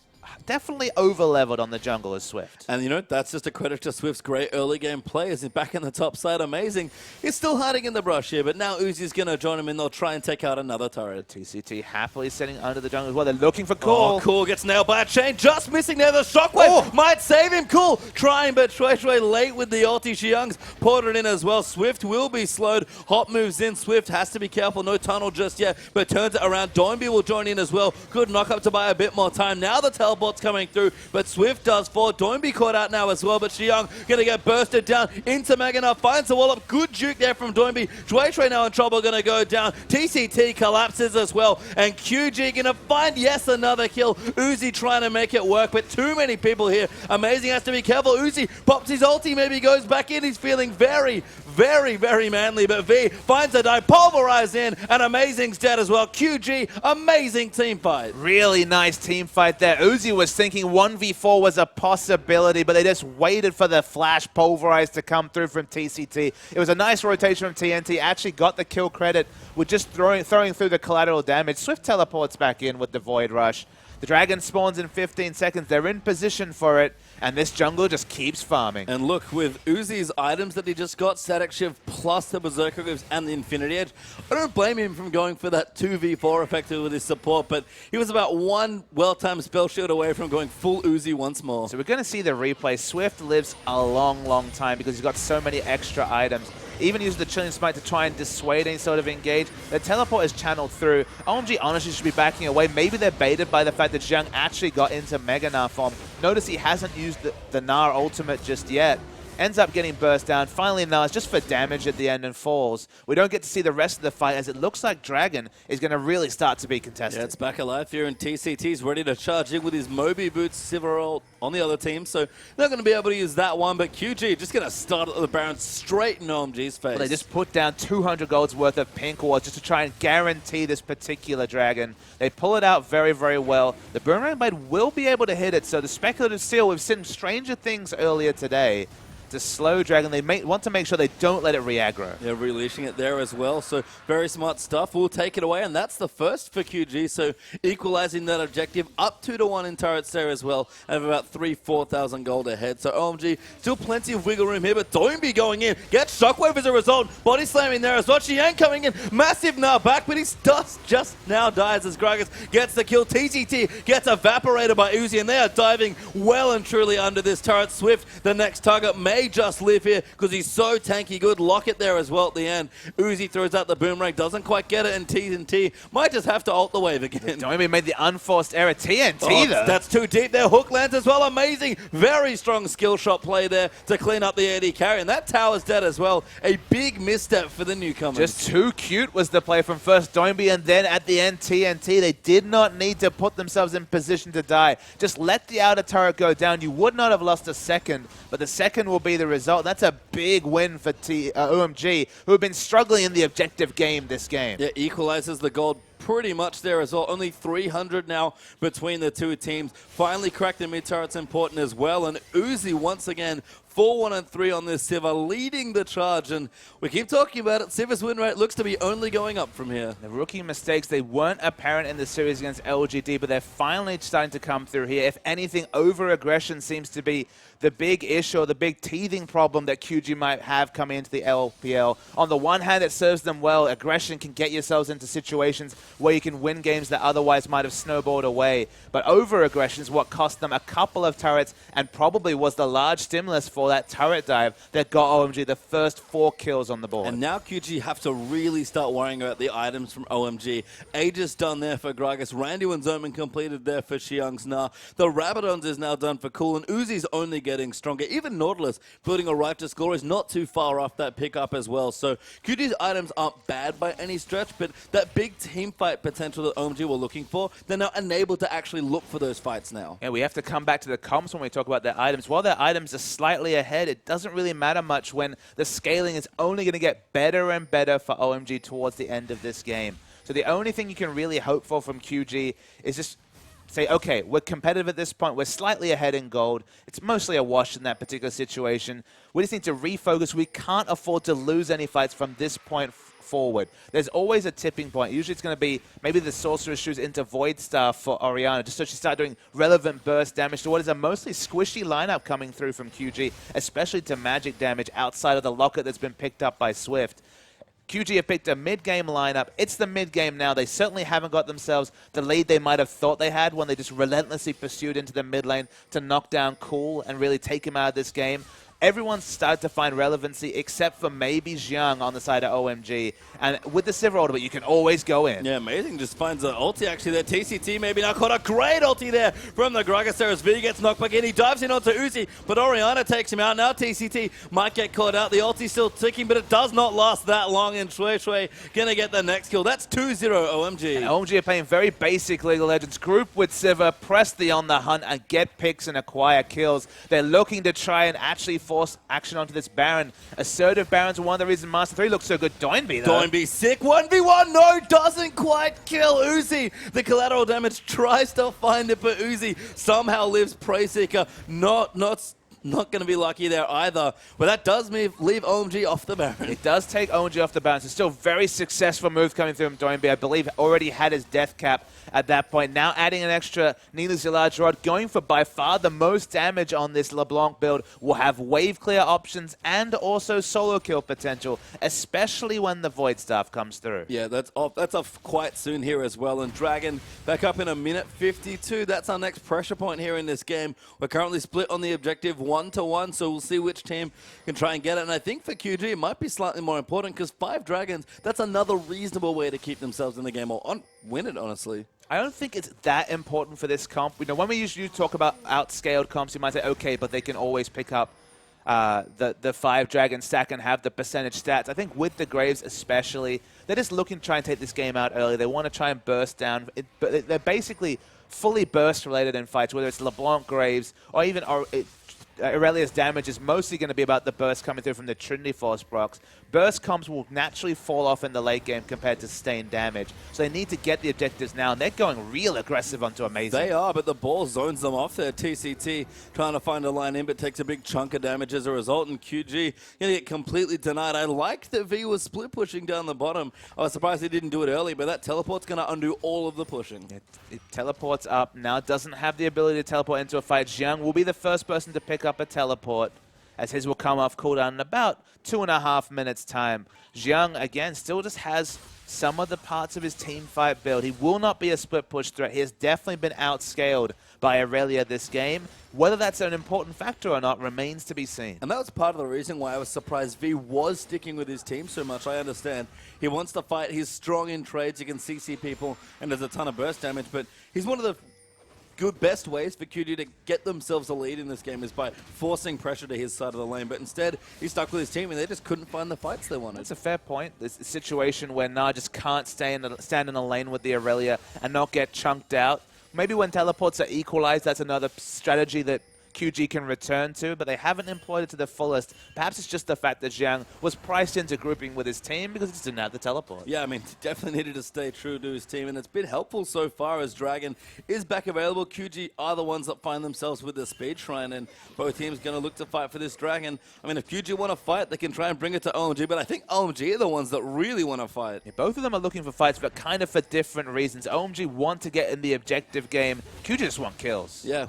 Definitely over-leveled on the jungle as Swift. And, you know, that's just a credit to Swift's great early game play as he's back in the top side. Amazing. He's still hiding in the brush here, but now Uzi's going to join him and they'll try and take out another turret. TCT happily sitting under the jungle as well. They're looking for Cool. Oh, Cool gets nailed by a chain. Just missing there. The shockwave might save him. Cool trying, but Shui late with the ulti. Xiang's poured it in as well. Swift will be slowed. Hop moves in. Swift has to be careful. No tunnel just yet, but turns it around. Doinb will join in as well. Good knock up to buy a bit more time. Now the teleport's coming through, but Swift does fall. Doinb caught out now as well, but Qiao going to get bursted down into Magana. Finds the wall up. Good juke there from Doinb. Shui now in trouble, going to go down. TCT collapses as well, and QG going to find, yes, another kill. Uzi trying to make it work, but too many people here. Amazing has to be careful. Uzi pops his ulti, maybe goes back in. He's feeling very, very, very manly, but V finds a dive, pulverize in, and Amazing's dead as well. QG, amazing team fight. Really nice team fight there. Uzi was thinking 1v4 was a possibility, but they just waited for the flash pulverize to come through from TCT. It was a nice rotation from TNT, actually got the kill credit with just throwing through the collateral damage. Swift teleports back in with the Void Rush. The Dragon spawns in 15 seconds. They're in position for it, and this jungle just keeps farming. And look, with Uzi's items that he just got, Static Shift plus the Berserker Greaves and the Infinity Edge, I don't blame him from going for that 2v4 effectively with his support, but he was about one well-timed spell shield away from going full Uzi once more. So we're going to see the replay. Swift lives a long, long time because he's got so many extra items. Even using the Chilling Smite to try and dissuade any sort of engage. The teleport is channeled through. OMG honestly should be backing away. Maybe they're baited by the fact that Zhang actually got into Mega Gnar form. Notice he hasn't used the Gnar ultimate just yet. Ends up getting burst down. Finally, Gnar's just for damage at the end and falls. We don't get to see the rest of the fight as it looks like Dragon is going to really start to be contested. Yeah, it's back alive here, and TCT's ready to charge in with his Moby Boots Sivarol on the other team, so they're going to be able to use that one, but QG just going to start at the Baron straight in OMG's face. Well, they just put down 200 gold's worth of pink wards just to try and guarantee this particular Dragon. They pull it out very, very well. The Boomerang Blade will be able to hit it, so the Speculative Seal, we've seen stranger things earlier today. To slow Dragon, they want to make sure they don't let it re-aggro. They're releasing it there as well, so very smart stuff. We'll take it away, and that's the first for QG, so equalizing that objective up 2-1 in turrets there as well, and about 3,000-4,000 gold ahead. So OMG, still plenty of wiggle room here, but Doinb going in, gets Shockwave as a result, body slamming there as well. Xiang coming in, massive Gnar back, but his dust just now dies as Gragas gets the kill. TCT gets evaporated by Uzi, and they are diving well and truly under this turret. Swift, the next target, may just live here because he's so tanky good. Lock it there as well at the end. Uzi throws out the boomerang, doesn't quite get it, and TNT might just have to ult the wave again. Doinb made the unforced error. TNT though. That's too deep there. Hook lands as well. Amazing. Very strong skill shot play there to clean up the AD carry, and that tower's dead as well. A big misstep for the newcomers. Just too cute was the play from first Doinb, and then at the end TNT. They did not need to put themselves in position to die. Just let the outer turret go down. You would not have lost a second, but the second will be the result. That's a big win for OMG, who have been struggling in the objective game this game. Yeah, equalizes the gold pretty much there as well. Only 300 now between the two teams. Finally cracked the mid turret's important as well, and Uzi once again 4-1-3 on this Siva, leading the charge, and we keep talking about it. Siva's win rate looks to be only going up from here. The rookie mistakes, they weren't apparent in the series against LGD, but they're finally starting to come through here. If anything, over-aggression seems to be the big issue, or the big teething problem that QG might have coming into the LPL. On the one hand, it serves them well. Aggression can get yourselves into situations where you can win games that otherwise might have snowballed away. But over-aggression is what cost them a couple of turrets and probably was the large stimulus for that turret dive that got OMG the first 4 kills on the board. And now QG have to really start worrying about the items from OMG. Aegis done there for Gragas. Randy and Zoman completed there for Xiang's Gnar. The Rabadons is now done for Cool, and Uzi's only getting stronger. Even Nautilus building a righteous glory is not too far off that pickup as well. So QG's items aren't bad by any stretch, but that big team fight potential that OMG were looking for, they're now enabled to actually look for those fights now. Yeah, we have to come back to the comps when we talk about their items. While their items are slightly ahead, it doesn't really matter much when the scaling is only going to get better and better for OMG towards the end of this game. So the only thing you can really hope for from QG is just say, okay, we're competitive at this point. We're slightly ahead in gold. It's mostly a wash in that particular situation. We just need to refocus. We can't afford to lose any fights from this point forward. There's always a tipping point. Usually it's going to be maybe the Sorcerer's Shoes into Void Staff for Orianna, just so she starts doing relevant burst damage to what is a mostly squishy lineup coming through from QG, especially to magic damage outside of the locket that's been picked up by Swift. QG have picked a mid-game lineup. It's the mid-game now. They certainly haven't got themselves the lead they might have thought they had when they just relentlessly pursued into the mid lane to knock down Cool and really take him out of this game. Everyone's started to find relevancy except for maybe Xiang on the side of OMG. And with the Sivir ultimate, you can always go in. Yeah, amazing. Just finds an ulti actually there. TCT maybe now caught a great ulti there from the Gragas there as V gets knocked back in. He dives in onto Uzi, but Orianna takes him out. Now TCT might get caught out. The ulti's still ticking, but it does not last that long. And Shui Shui gonna get the next kill. That's 2-0 OMG. And OMG are playing very basic League of Legends. Group with Sivir, press the on the hunt and get picks and acquire kills. They're looking to try and actually force action onto this Baron. Assertive Barons are one of the reasons Master 3 looks so good. Doinb though. Doinb sick. 1v1. No, doesn't quite kill Uzi. The collateral damage tries to find it, but Uzi somehow lives. Prey Seeker not going to be lucky there either. But that does leave OMG off the Baron. It does take OMG off the Baron. It's still very successful move coming through from Doinb. I believe already had his death cap at that point. Now adding an extra Needless Large Rod, going for by far the most damage on this LeBlanc build. Will have wave clear options and also solo kill potential, especially when the Void Staff comes through. Yeah, that's off quite soon here as well. And Dragon back up in a minute 52. That's our next pressure point here in this game. We're currently split on the objective 1-1, so we'll see which team can try and get it. And I think for QG, it might be slightly more important because 5 Dragons, that's another reasonable way to keep themselves in the game or win it, honestly. I don't think it's that important for this comp. You know, when we usually talk about outscaled comps, you might say, okay, but they can always pick up the 5 Dragon stack and have the percentage stats. I think with the Graves especially, they're just looking to try and take this game out early. They want to try and burst down. But they're basically fully burst related in fights, whether it's LeBlanc Graves or even Aurelia's damage is mostly going to be about the burst coming through from the Trinity Force procs. Burst comps will naturally fall off in the late game compared to sustained damage. So they need to get the objectives now, and they're going real aggressive onto Amazing. They are, but the ball zones them off there. TCT trying to find a line in, but takes a big chunk of damage as a result, and QG going to get completely denied. I like that V was split pushing down the bottom. I was surprised he didn't do it early, but that teleport's going to undo all of the pushing. It teleports up. Now it doesn't have the ability to teleport into a fight. Xiang will be the first person to pick up a teleport, as his will come off cooldown in about 2.5 minutes time. Xiang, again, still just has some of the parts of his team fight build. He will not be a split push threat. He has definitely been outscaled by Aurelia this game. Whether that's an important factor or not remains to be seen. And that was part of the reason why I was surprised V was sticking with his team so much. I understand he wants to fight. He's strong in trades. He can CC people, and there's a ton of burst damage. But he's one of the best ways for QG to get themselves a lead in this game is by forcing pressure to his side of the lane. But instead, he stuck with his team, and they just couldn't find the fights they wanted. That's a fair point. This situation where Na just can't stand in a lane with the Aurelia and not get chunked out. Maybe when teleports are equalized, that's another strategy that QG can return to, but they haven't employed it to the fullest. Perhaps it's just the fact that Xiang was priced into grouping with his team because he just didn't have the teleport. Yeah, I mean, definitely needed to stay true to his team, and it's been helpful so far as Dragon is back available. QG are the ones that find themselves with the Speed Shrine, and both teams going to look to fight for this Dragon. I mean, if QG want to fight, they can try and bring it to OMG, but I think OMG are the ones that really want to fight. Yeah, both of them are looking for fights, but kind of for different reasons. OMG want to get in the objective game. QG just want kills. Yeah,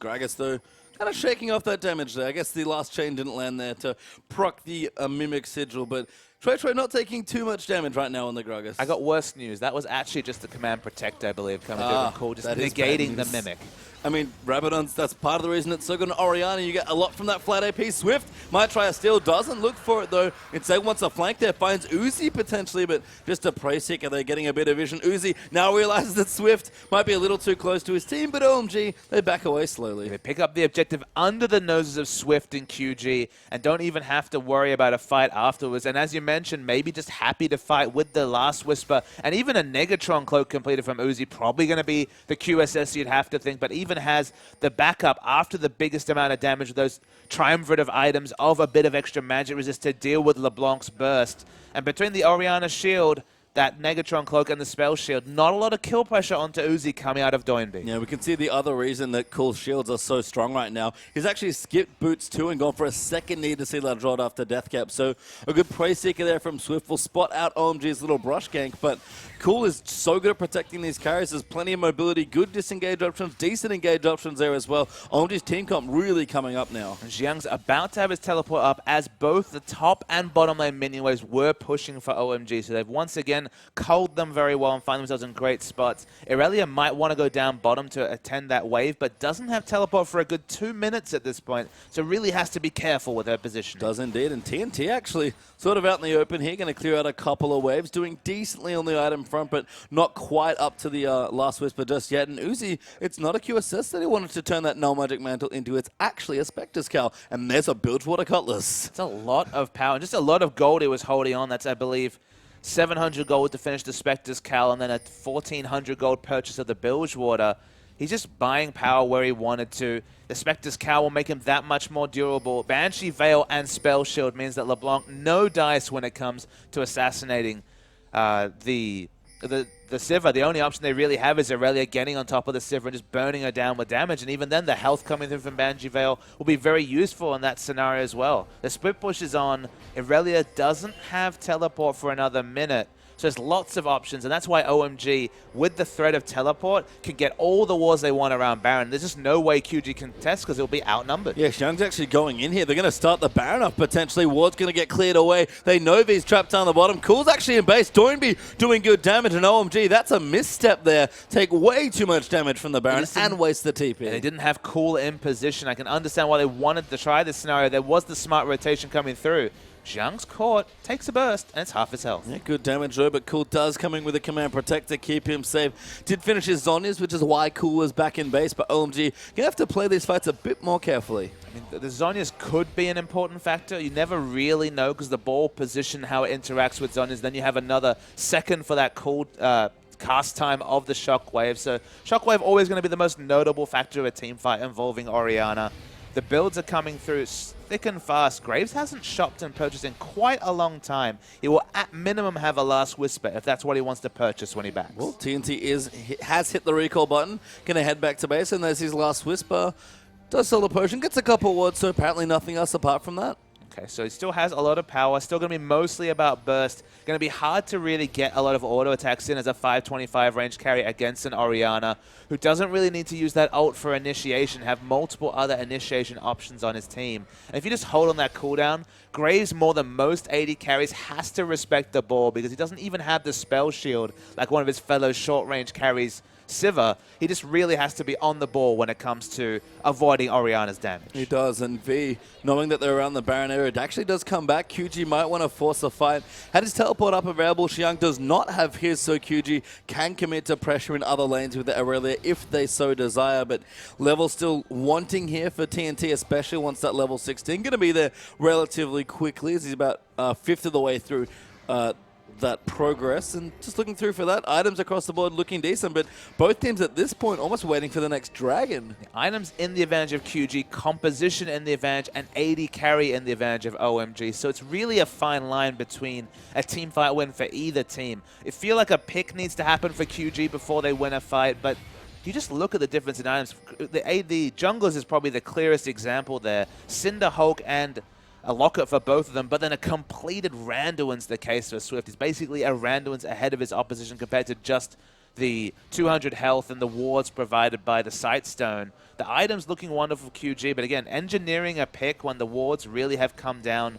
Gragas, though, kind of shaking off that damage there. I guess the last chain didn't land there to proc the Mimic Sigil, but Trey not taking too much damage right now on the Gragas. I got worse news. That was actually just the Command Protect, I believe, coming through from Cool, just negating the Mimic. I mean, Rabadon's, that's part of the reason it's so good on Orianna. You get a lot from that flat AP. Swift might try a steal, doesn't look for it though. Instead wants a flank there, finds Uzi potentially, but just a prey seeker. They're getting a bit of vision. Uzi now realizes that Swift might be a little too close to his team, but OMG, they back away slowly. They pick up the objective under the noses of Swift and QG and don't even have to worry about a fight afterwards. And as you mentioned, maybe just happy to fight with the Last Whisper and even a Negatron cloak completed from Uzi. Probably going to be the QSS you'd have to think, but even even has the backup after the biggest amount of damage with those triumvirate of items of a bit of extra magic resist to deal with LeBlanc's burst. And between the Orianna shield, that Negatron cloak and the spell shield, not a lot of kill pressure onto Uzi coming out of Doinb. Yeah, we can see the other reason that Cool's shields are so strong right now. He's actually skipped Boots 2 and gone for a second need to see that draw after Death Cap. So a good prey seeker there from Swift will spot out OMG's little brush gank, but Cool is so good at protecting these carries. There's plenty of mobility, good disengage options, decent engage options there as well. OMG's team comp really coming up now. Xiang's about to have his teleport up as both the top and bottom lane minion waves were pushing for OMG. So they've once again culled them very well and find themselves in great spots. Irelia might want to go down bottom to attend that wave, but doesn't have teleport for a good 2 minutes at this point. So really has to be careful with her position. Does indeed. And TNT actually sort of out in the open here, going to clear out a couple of waves, doing decently on the item front, but not quite up to the last Whisper just yet. And Uzi, it's not a Q assist that he wanted to turn that Null Magic Mantle into. It's actually a Spectre's Cowl. And there's a Bilgewater Cutlass. It's a lot of power. Just a lot of gold he was holding on. That's, I believe, 700 gold to finish the Spectre's Cowl and then a 1,400 gold purchase of the Bilgewater. He's just buying power where he wanted to. The Spectre's Cowl will make him that much more durable. Banshee Veil and Spell Shield means that LeBlanc no dice when it comes to assassinating the Sivir. The only option they really have is Irelia getting on top of the Sivir and just burning her down with damage. And even then, the health coming through from Banshee Veil will be very useful in that scenario as well. The split push is on. Irelia doesn't have teleport for another minute. So there's lots of options, and that's why OMG, with the threat of teleport, can get all the wars they want around Baron. There's just no way QG can test because it'll be outnumbered. Yeah, Xiang's actually going in here. They're going to start the Baron off potentially. Ward's going to get cleared away. They know V's trapped down the bottom. Cool's actually in base. Doinb doing good damage, and OMG, that's a misstep there. Take way too much damage from the Baron and waste the TP. And they didn't have Cool in position. I can understand why they wanted to try this scenario. There was the smart rotation coming through. Xiang's caught, takes a burst, and it's half his health. Yeah, good damage though, but Cool does come in with a command protect to keep him safe. Did finish his Zhonya's, which is why Cool was back in base, but OMG, you have to play these fights a bit more carefully. I mean, the Zhonya's could be an important factor. You never really know because the ball position, how it interacts with Zhonya's. Then you have another second for that Cool cast time of the Shockwave. So Shockwave always going to be the most notable factor of a team fight involving Orianna. The builds are coming through thick and fast. Graves hasn't shopped and purchased in quite a long time. He will at minimum have a last Whisper if that's what he wants to purchase when he backs. Well, TNT has hit the recall button. Going to head back to base, and there's his last Whisper. Does sell the potion, gets a couple wards, so apparently nothing else apart from that. Okay, so he still has a lot of power. Still going to be mostly about burst. Going to be hard to really get a lot of auto attacks in as a 525 range carry against an Orianna, who doesn't really need to use that ult for initiation, have multiple other initiation options on his team. And if you just hold on that cooldown, Graves, more than most AD carries, has to respect the ball because he doesn't even have the spell shield like one of his fellow short-range carries, Sivir. He just really has to be on the ball when it comes to avoiding Orianna's damage. He does, and V, knowing that they're around the Baron area, it actually does come back. QG might want to force a fight. Had his teleport up available, Xiang does not have his, so QG can commit to pressure in other lanes with the Irelia if they so desire, but level still wanting here for TNT, especially once that level 16. Going to be there relatively quickly as he's about fifth of the way through that progress, and just looking through for that. Items across the board looking decent, but both teams at this point almost waiting for the next dragon. Items in the advantage of QG, composition in the advantage, and AD carry in the advantage of OMG. So it's really a fine line between a team fight win for either team. I feel like a pick needs to happen for QG before they win a fight, but you just look at the difference in items. The junglers is probably the clearest example there. Cinder, Hulk, and a Locket for both of them, but then a completed Randuin's the case for Swift. It's basically a Randuin's ahead of his opposition compared to just the 200 health and the wards provided by the Sightstone. The items looking wonderful for QG, but again, engineering a pick when the wards really have come down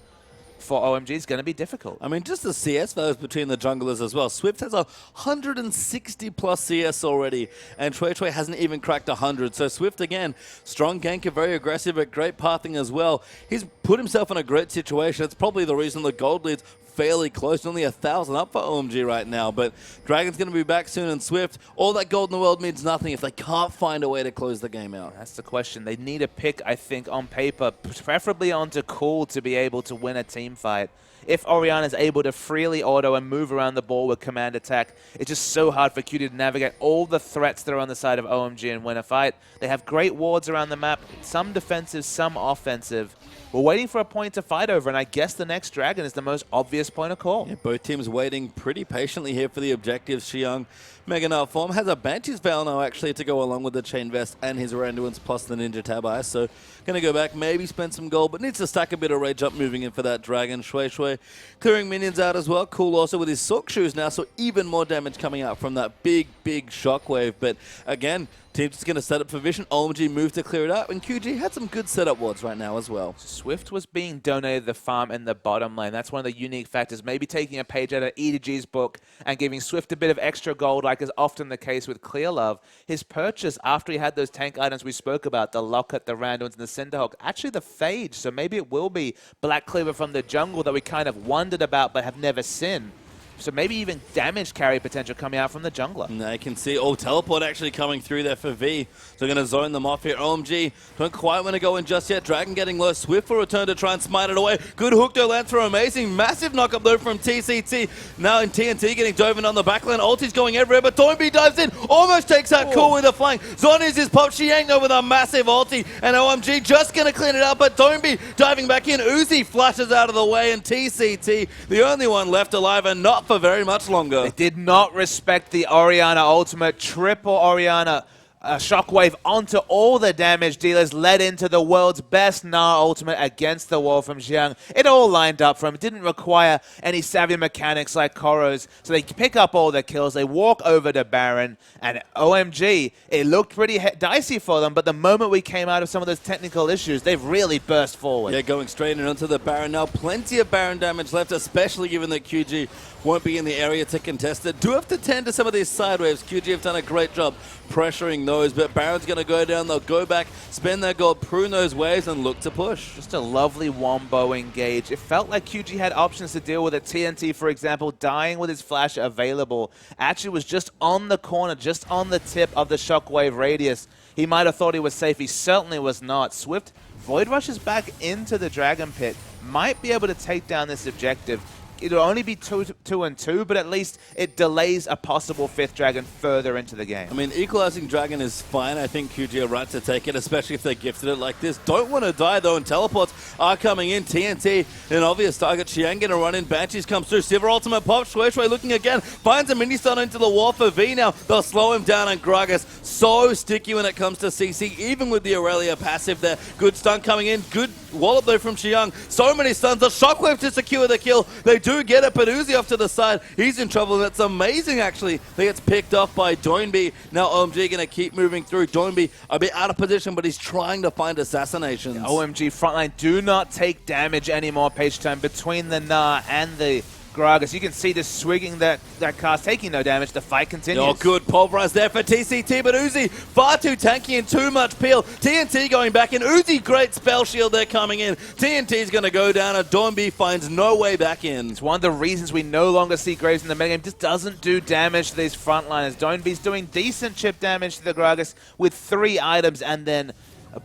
for OMG is going to be difficult. I mean, just the CS values between the junglers as well. Swift has 160 plus CS already, and Choi hasn't even cracked 100. So Swift, again, strong ganker, very aggressive, but great pathing as well. He's put himself in a great situation. It's probably the reason the gold lead's fairly close, only 1,000 up for OMG right now, but Dragon's going to be back soon, and Swift, all that gold in the world means nothing if they can't find a way to close the game out. That's the question. They need a pick, I think, on paper, preferably onto Cool to be able to win a team fight. if Orianna is able to freely auto and move around the ball with command attack, it's just so hard for QD to navigate all the threats that are on the side of OMG and win a fight. They have great wards around the map, some defensive, some offensive. We're waiting for a point to fight over, and I guess the next dragon is the most obvious point of call. Yeah, both teams waiting pretty patiently here for the objectives. Xiang, Mega Knight form, has a Banshee's Veil now actually to go along with the Chain Vest and his Randuin's plus the Ninja Tab Eye. So going to go back, maybe spend some gold, but needs to stack a bit of rage up moving in for that dragon. Shui Shui clearing minions out as well. Cool also with his Sock Shoes now, so even more damage coming out from that big shockwave. But again, team's just going to set up for Vision. OMG moved to clear it out, and QG had some good setup wards right now as well. Swift was being donated the farm in the bottom lane. That's one of the unique factors. Maybe taking a page out of EDG's book and giving Swift a bit of extra gold, like is often the case with Clear Love. His purchase after he had those tank items we spoke about, the Locket, the Randuins, and the Cinderhawk, actually the Phage. So maybe it will be Black Cleaver from the jungle that we kind of wondered about but have never seen. So maybe even damage carry potential coming out from the jungler. Now you can see, teleport actually coming through there for V. So going to zone them off here. OMG don't quite want to go in just yet. Dragon getting low. Swift will return to try and smite it away. Good hook though, lands for amazing. Massive knock-up though from TCT. Now in TNT getting dove in on the backline. Ulti's going everywhere, but Doinb dives in. Almost takes out Cool with a flank. Zon is his pop. Xiang though with a massive ulti. And OMG just going to clean it out, but Doinb diving back in. Uzi flashes out of the way, and TCT, the only one left alive, and not for very much longer. They did not respect the Orianna ultimate. Triple Orianna shockwave onto all the damage dealers, led into the world's best Gnar ultimate against the wall from Xiang. It all lined up for him. It didn't require any savvy mechanics like Koro's. So they pick up all the kills. They walk over to Baron, and OMG, it looked pretty dicey for them, but the moment we came out of some of those technical issues, they've really burst forward. Yeah, going straight in onto the Baron now. Plenty of Baron damage left, especially given that QG won't be in the area to contest it. Do have to tend to some of these side waves. QG have done a great job pressuring those, but Baron's going to go down. They'll go back, spend their gold, prune those waves, and look to push. Just a lovely wombo engage. It felt like QG had options to deal with it. TNT, for example, dying with his flash available, actually was just on the corner, just on the tip of the shockwave radius. He might have thought he was safe. He certainly was not. Swift Void rushes back into the Dragon Pit. Might be able to take down this objective. It'll only be 2-2, but at least it delays a possible 5th dragon further into the game. I mean, equalizing dragon is fine. I think QG are right to take it, especially if they gifted it like this. Don't want to die, though, and teleports are coming in. TNT, an obvious target. Xiang going to run in. Banshees comes through. Sivir ultimate pop. Shui Shui looking again. Finds a mini-stun into the wall for V now. They'll slow him down, and Gragas so sticky when it comes to CC, even with the Aurelia passive there. Good stun coming in. Good wallop, though, from Xiang. So many stuns. The shockwave to secure the kill. They do get it, but Uzi off to the side. He's in trouble, and it's amazing, actually. He gets picked off by Doinb. Now OMG going to keep moving through. Doinb a bit out of position, but he's trying to find assassinations. OMG frontline do not take damage anymore, page time, between the Gnar and the Gragas. You can see the swigging that cast taking no damage. The fight continues. Oh, good pulverize there for TCT, but Uzi far too tanky and too much peel. TNT going back in. Uzi, great spell shield there coming in. TNT's going to go down, and Doinb finds no way back in. It's one of the reasons we no longer see Graves in the metagame. Just doesn't do damage to these frontliners. Doinb's doing decent chip damage to the Gragas with 3 items and then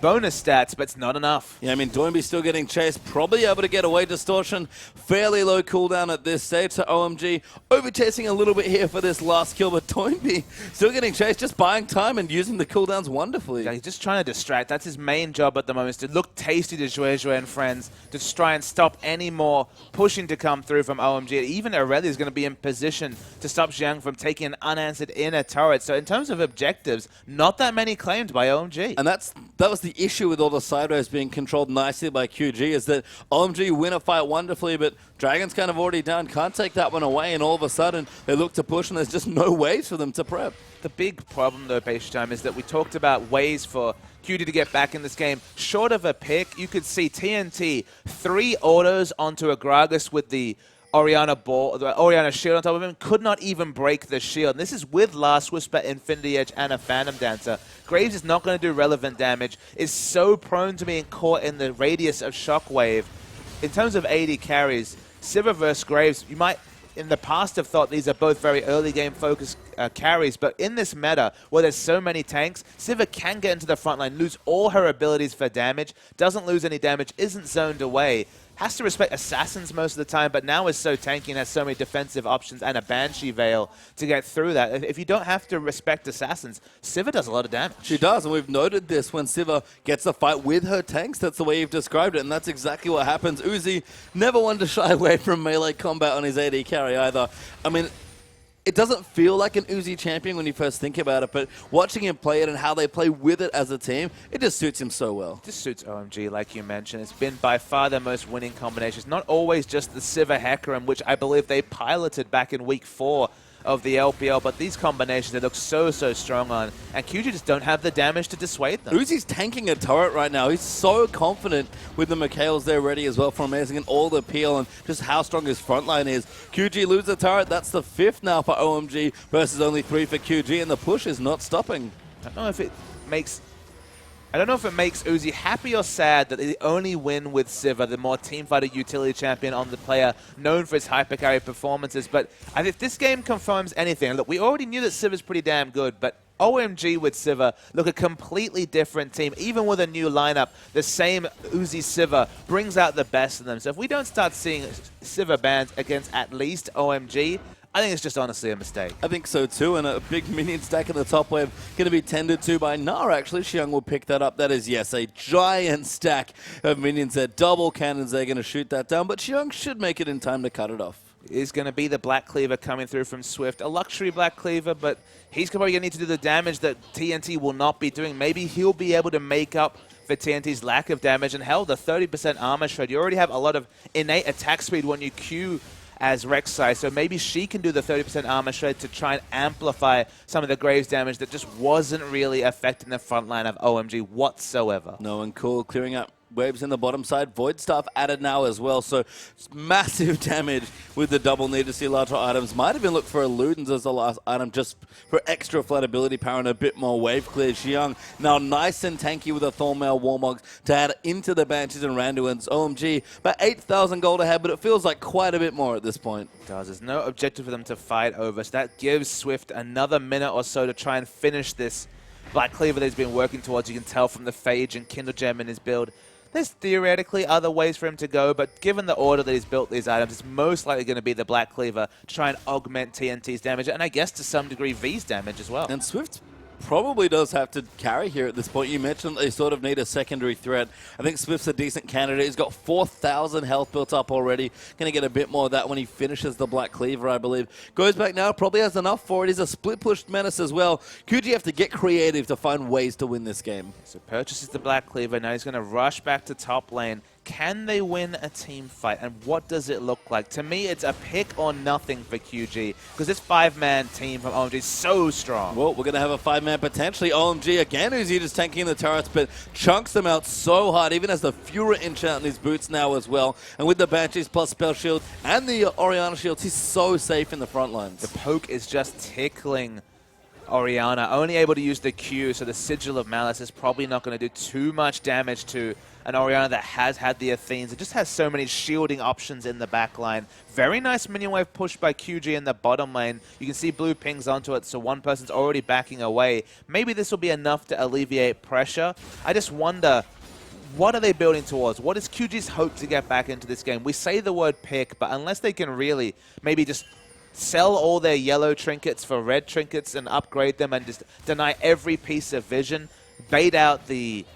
bonus stats, but it's not enough. Yeah, I mean, Doinb still getting chased, probably able to get away. Distortion, fairly low cooldown at this stage, so OMG over-chasing a little bit here for this last kill, but Doinb still getting chased, just buying time and using the cooldowns wonderfully. Yeah, he's just trying to distract. That's his main job at the moment, is to look tasty to Zhuezhui and friends, to try and stop any more pushing to come through from OMG. Even Aurelia is going to be in position to stop Xiang from taking an unanswered inner turret. So in terms of objectives, not that many claimed by OMG. And that was the issue with all the sideways being controlled nicely by QG, is that OMG win a fight wonderfully, but Dragon's kind of already down, can't take that one away, and all of a sudden they look to push and there's just no ways for them to prep. The big problem though, Page Time, is that we talked about ways for QD to get back in this game. Short of a pick, you could see TNT 3 autos onto a Gragas with the Orianna ball, the Orianna shield on top of him, could not even break the shield. And this is with Last Whisper, Infinity Edge, and a Phantom Dancer. Graves is not going to do relevant damage, is so prone to being caught in the radius of Shockwave. In terms of AD carries, Sivir versus Graves, you might in the past have thought these are both very early game focused carries, but in this meta where there's so many tanks, Sivir can get into the front line, lose all her abilities for damage, doesn't lose any damage, isn't zoned away, has to respect Assassins most of the time, but now is so tanky and has so many defensive options and a Banshee Veil to get through that. If you don't have to respect Assassins, Sivir does a lot of damage. She does, and we've noted this when Sivir gets a fight with her tanks. That's the way you've described it, and that's exactly what happens. Uzi never wanted to shy away from melee combat on his AD carry either. I mean, it doesn't feel like an Uzi champion when you first think about it, but watching him play it and how they play with it as a team, it just suits him so well. It just suits OMG, like you mentioned. It's been by far their most winning combinations. Not always just the Sivir Hecarim, which I believe they piloted back in week 4 of the LPL, but these combinations they look so strong on, and QG just don't have the damage to dissuade them. Uzi's tanking a turret right now. He's so confident with the Mikhails there ready as well for Amazing and all the peel and just how strong his front line is. QG loses a turret. That's the 5th now for OMG versus only 3 for QG, and the push is not stopping. I don't know if it makes Uzi happy or sad that they only win with Sivir, the more teamfighter utility champion on the player, known for his hypercarry performances. But if this game confirms anything, look, we already knew that Sivir's pretty damn good, but OMG with Sivir look a completely different team. Even with a new lineup, the same Uzi Sivir brings out the best in them. So if we don't start seeing Sivir bans against at least OMG, I think it's just honestly a mistake. I think so too, and a big minion stack in the top wave going to be tended to by Nara. Actually, Qiao will pick that up. That is, yes, a giant stack of minions there. Double cannons, they're going to shoot that down, but Qiao should make it in time to cut it off. Is going to be the Black Cleaver coming through from Swift. A luxury Black Cleaver, but he's probably going to need to do the damage that TNT will not be doing. Maybe he'll be able to make up for TNT's lack of damage, and hell, the 30% armor shred. You already have a lot of innate attack speed when you Q as Rek'Sai, so maybe she can do the 30% armor shred to try and amplify some of the Graves damage that just wasn't really affecting the front line of OMG whatsoever. No, and cool, clearing up waves in the bottom side. Void Staff added now as well, so it's massive damage with the double need to see larger items. Might even look for Ludens as the last item just for extra flat ability power and a bit more wave clear. Qiao now nice and tanky with a Thornmail Warmogs to add into the Banshees and Randuins. OMG, about 8,000 gold ahead, but it feels like quite a bit more at this point. It does. There's no objective for them to fight over, so that gives Swift another minute or so to try and finish this Black Cleaver that he's been working towards. You can tell from the Phage and Kindle Gem in his build. There's theoretically other ways for him to go, but given the order that he's built these items, it's most likely going to be the Black Cleaver to try and augment TNT's damage, and I guess to some degree V's damage as well. And Swift probably does have to carry here at this point. You mentioned they sort of need a secondary threat. I think Swift's a decent candidate. He's got 4,000 health built up already. Going to get a bit more of that when he finishes the Black Cleaver, I believe. Goes back now, probably has enough for it. He's a split-pushed menace as well. QG have to get creative to find ways to win this game. So purchases the Black Cleaver. Now he's going to rush back to top lane. Can they win a team fight, and what does it look like? To me, it's a pick or nothing for QG, because this 5-man team from OMG is so strong. Well, we're going to have a 5-man potentially. OMG again, who's just tanking the turrets, but chunks them out so hard, even as the Fura enchant in his boots now as well. And with the Banshees plus Spell Shield and the Orianna shields, he's so safe in the front lines. The poke is just tickling Orianna, only able to use the Q, so the Sigil of Malice is probably not going to do too much damage to an Orianna that has had the Athenes. It just has so many shielding options in the back line. Very nice minion wave push by QG in the bottom lane. You can see blue pings onto it, so one person's already backing away. Maybe this will be enough to alleviate pressure. I just wonder, what are they building towards? What is QG's hope to get back into this game? We say the word pick, but unless they can really maybe just sell all their yellow trinkets for red trinkets and upgrade them and just deny every piece of vision, bait out the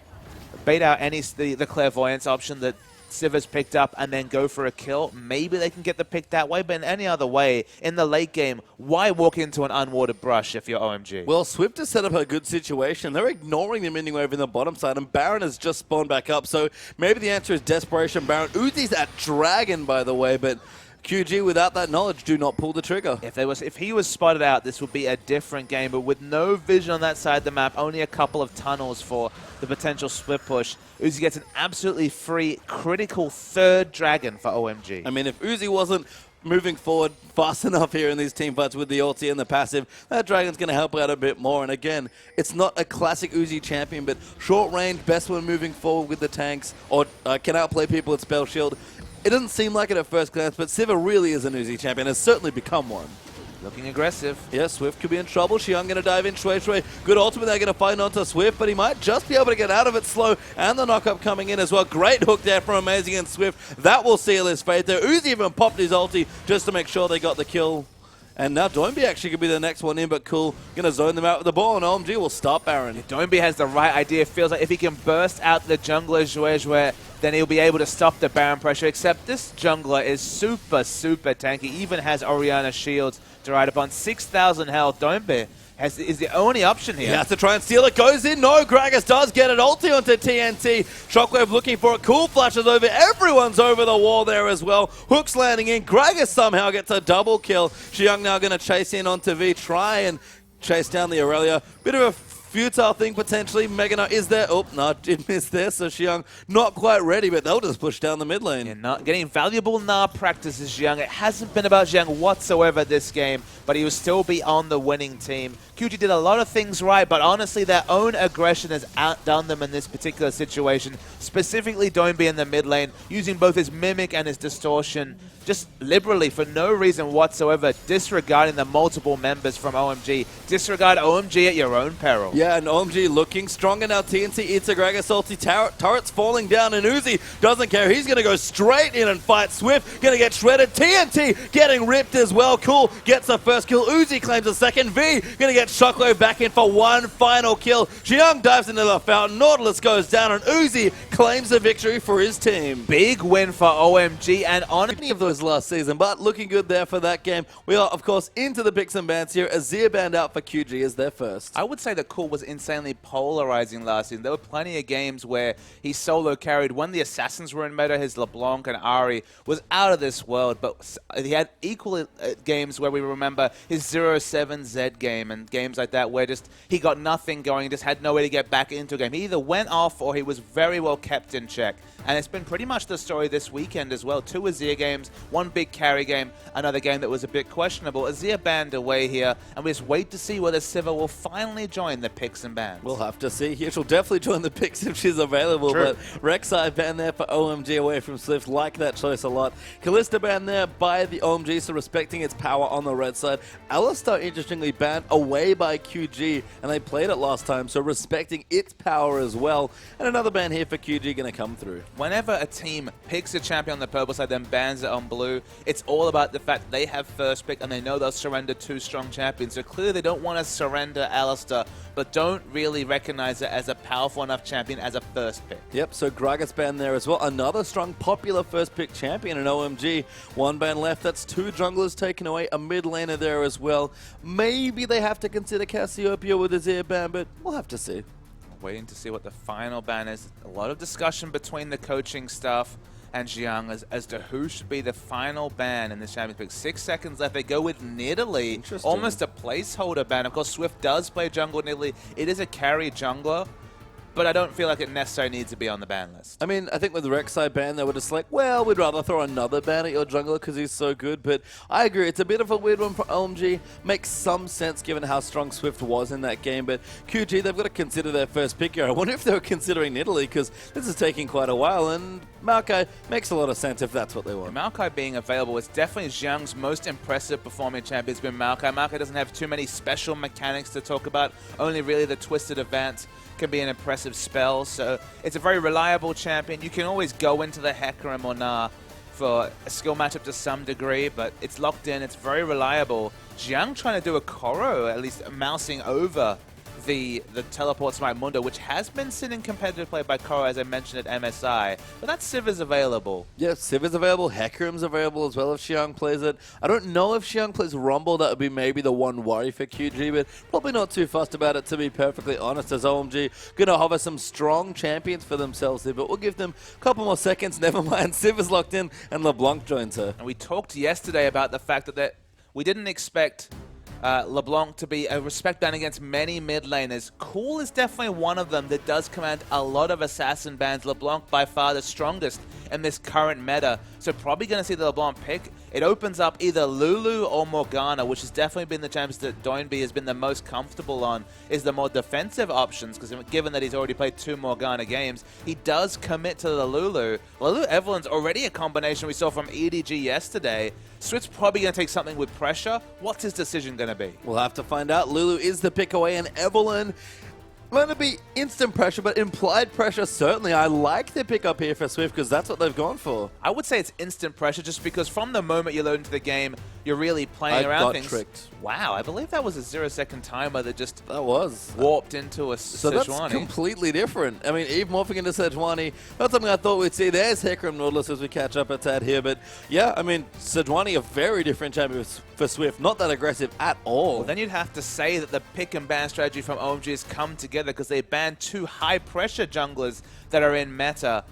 clairvoyance option that Sivir's picked up and then go for a kill. Maybe they can get the pick that way, but in any other way, in the late game, why walk into an unwatered brush if you're OMG? Well, Swift has set up a good situation. They're ignoring the minion wave in the bottom side, and Baron has just spawned back up, so maybe the answer is Desperation Baron. Uzi's at Dragon, by the way, but QG, without that knowledge, do not pull the trigger. If he was spotted out, this would be a different game, but with no vision on that side of the map, only a couple of tunnels for the potential split push, Uzi gets an absolutely free, critical third dragon for OMG. I mean, if Uzi wasn't moving forward fast enough here in these team fights with the ulti and the passive, that dragon's going to help out a bit more. And again, it's not a classic Uzi champion, but short range, best one moving forward with the tanks, or can outplay people with Spell Shield. It doesn't seem like it at first glance, but Sivir really is an Uzi champion, has certainly become one. Looking aggressive. Yeah, Swift could be in trouble. Xiang going to dive in. Shui. Good ultimate. They're going to find onto Swift, but he might just be able to get out of it slow. And the knock-up coming in as well. Great hook there from Amazing and Swift. That will seal his fate there. Uzi even popped his ulti just to make sure they got the kill. And now Doinb actually could be the next one in, but cool. Going to zone them out with the ball, and OMG will stop Baron. Doinb has the right idea. It feels like if he can burst out the jungler Zhuezhué, then he'll be able to stop the Baron pressure, except this jungler is super, super tanky. Even has Orianna shields to ride upon. 6,000 health. Doinb is the only option here. He has to try and steal it. Goes in. No, Gragas does get it. Ulti onto TNT. Shockwave looking for it. Cool flashes over. Everyone's over the wall there as well. Hooks landing in. Gragas somehow gets a double kill. Xiang now going to chase in onto V. Try and chase down the Aurelia. Bit of a futile thing potentially. Mega Knight is there. Oh, no, did miss there. So Xiang not quite ready, but they'll just push down the mid lane. Yeah, not getting valuable practice is Xiang. It hasn't been about Xiang whatsoever this game, but he will still be on the winning team. QG did a lot of things right, but honestly, their own aggression has outdone them in this particular situation. Specifically, Doinb in the mid lane, using both his Mimic and his Distortion, just liberally for no reason whatsoever, disregarding the multiple members from OMG. Disregard OMG at your own peril. Yeah, and OMG looking stronger now. TNT eats a Gragas ulti. Turret's falling down, and Uzi doesn't care. He's going to go straight in and fight Swift. Going to get shredded. TNT getting ripped as well. Cool gets the first kill. Uzi claims the second. V going to get Shockwave back in for one final kill. Xiang dives into the fountain. Nautilus goes down, and Uzi claims the victory for his team. Big win for OMG, and on Any of those last season, but looking good there for that game. We are, of course, into the picks and bans here. Azir banned out for QG as their first. I would say the Cool was insanely polarizing last season. There were plenty of games where he solo carried. When the Assassins were in meta, his LeBlanc and Ahri was out of this world, but he had equal games where we remember his 0-7 game and games like that where just he got nothing going, just had no way to get back into a game. He either went off or he was very well kept in check. And it's been pretty much the story this weekend as well. 2 Azir games, 1 big carry game, another game that was a bit questionable. Azir banned away here, and we just wait to see whether Siva will finally join the picks and bans. We'll have to see here. She'll definitely join the picks if she's available. True. But Rek'Sai banned there for OMG away from Swift. Like that choice a lot. Kalista banned there by the OMG, so respecting its power on the red side. Alistar, interestingly, banned away by QG, and they played it last time, so respecting its power as well. And another ban here for QG going to come through. Whenever a team picks a champion on the purple side, then bans it on blue, it's all about the fact that they have first pick and they know they'll surrender 2 strong champions. So clearly they don't want to surrender Alistar, but don't really recognize it as a powerful enough champion as a first pick. Yep, so Gragas banned there as well. Another strong, popular first pick champion in OMG. 1 ban left. That's 2 junglers taken away. A mid laner there as well. Maybe they have to consider Cassiopeia with his ear ban, but we'll have to see. Waiting to see what the final ban is. A lot of discussion between the coaching staff and Xiang as to who should be the final ban in this Champions Pick. 6 seconds left. They go with Nidalee, almost a placeholder ban. Of course, Swift does play jungle Nidalee. It is a carry jungler, but I don't feel like it necessarily needs to be on the ban list. I mean, I think with the Rek'Sai ban, they were just like, well, we'd rather throw another ban at your jungler because he's so good. But I agree, it's a bit of a weird one for OMG. Makes some sense given how strong Swift was in that game. But QG, they've got to consider their first pick here. I wonder if they were considering Nidalee because this is taking quite a while. And Maokai makes a lot of sense if that's what they want. Maokai being available is definitely Xiang's most impressive performing champion. Has been Maokai. Maokai doesn't have too many special mechanics to talk about. Only really the Twisted Advance can be an impressive spell, so it's a very reliable champion. You can always go into the Hecarim or Gnar for a skill matchup to some degree, but it's locked in, it's very reliable. Xiang trying to do a Koro, at least mousing over the teleport Smite Mundo, which has been seen in competitive play by Koro, as I mentioned at MSI, but that Civ is available. Yeah, Civ is available, Hecarim's available as well if Xiang plays it. I don't know if Xiang plays Rumble, that would be maybe the one worry for QG, but probably not too fussed about it, to be perfectly honest, as OMG going to hover some strong champions for themselves here, but we'll give them a couple more seconds, never mind. Civ is locked in, and LeBlanc joins her. And we talked yesterday about the fact that we didn't expect LeBlanc to be a respect ban against many mid laners. Cool is definitely one of them that does command a lot of assassin bans. LeBlanc by far the strongest in this current meta, so probably going to see the LeBlanc pick. It opens up either Lulu or Morgana, which has definitely been the champs that Doinb has been the most comfortable on, is the more defensive options, because given that he's already played 2 Morgana games, he does commit to the Lulu. Lulu Evelyn's already a combination we saw from EDG yesterday, Swift's probably going to take something with pressure. What's his decision going to be? We'll have to find out. Lulu is the pick away, and Evelyn going to be instant pressure, but implied pressure, certainly. I like the pick up here for Swift because that's what they've gone for. I would say it's instant pressure just because from the moment you load into the game, you're really playing around things. Tricked. Wow, I believe that was a 0-second timer that just warped into a So Sejuani. That's completely different. I mean, Eve morphing into Sejuani, not something I thought we'd see. There's Hecarim Nautilus as we catch up a tad here, but yeah, I mean, Sejuani, a very different champion for Swift, not that aggressive at all. Well, then you'd have to say that the pick and ban strategy from OMG has come together because they banned 2 high-pressure junglers that are in meta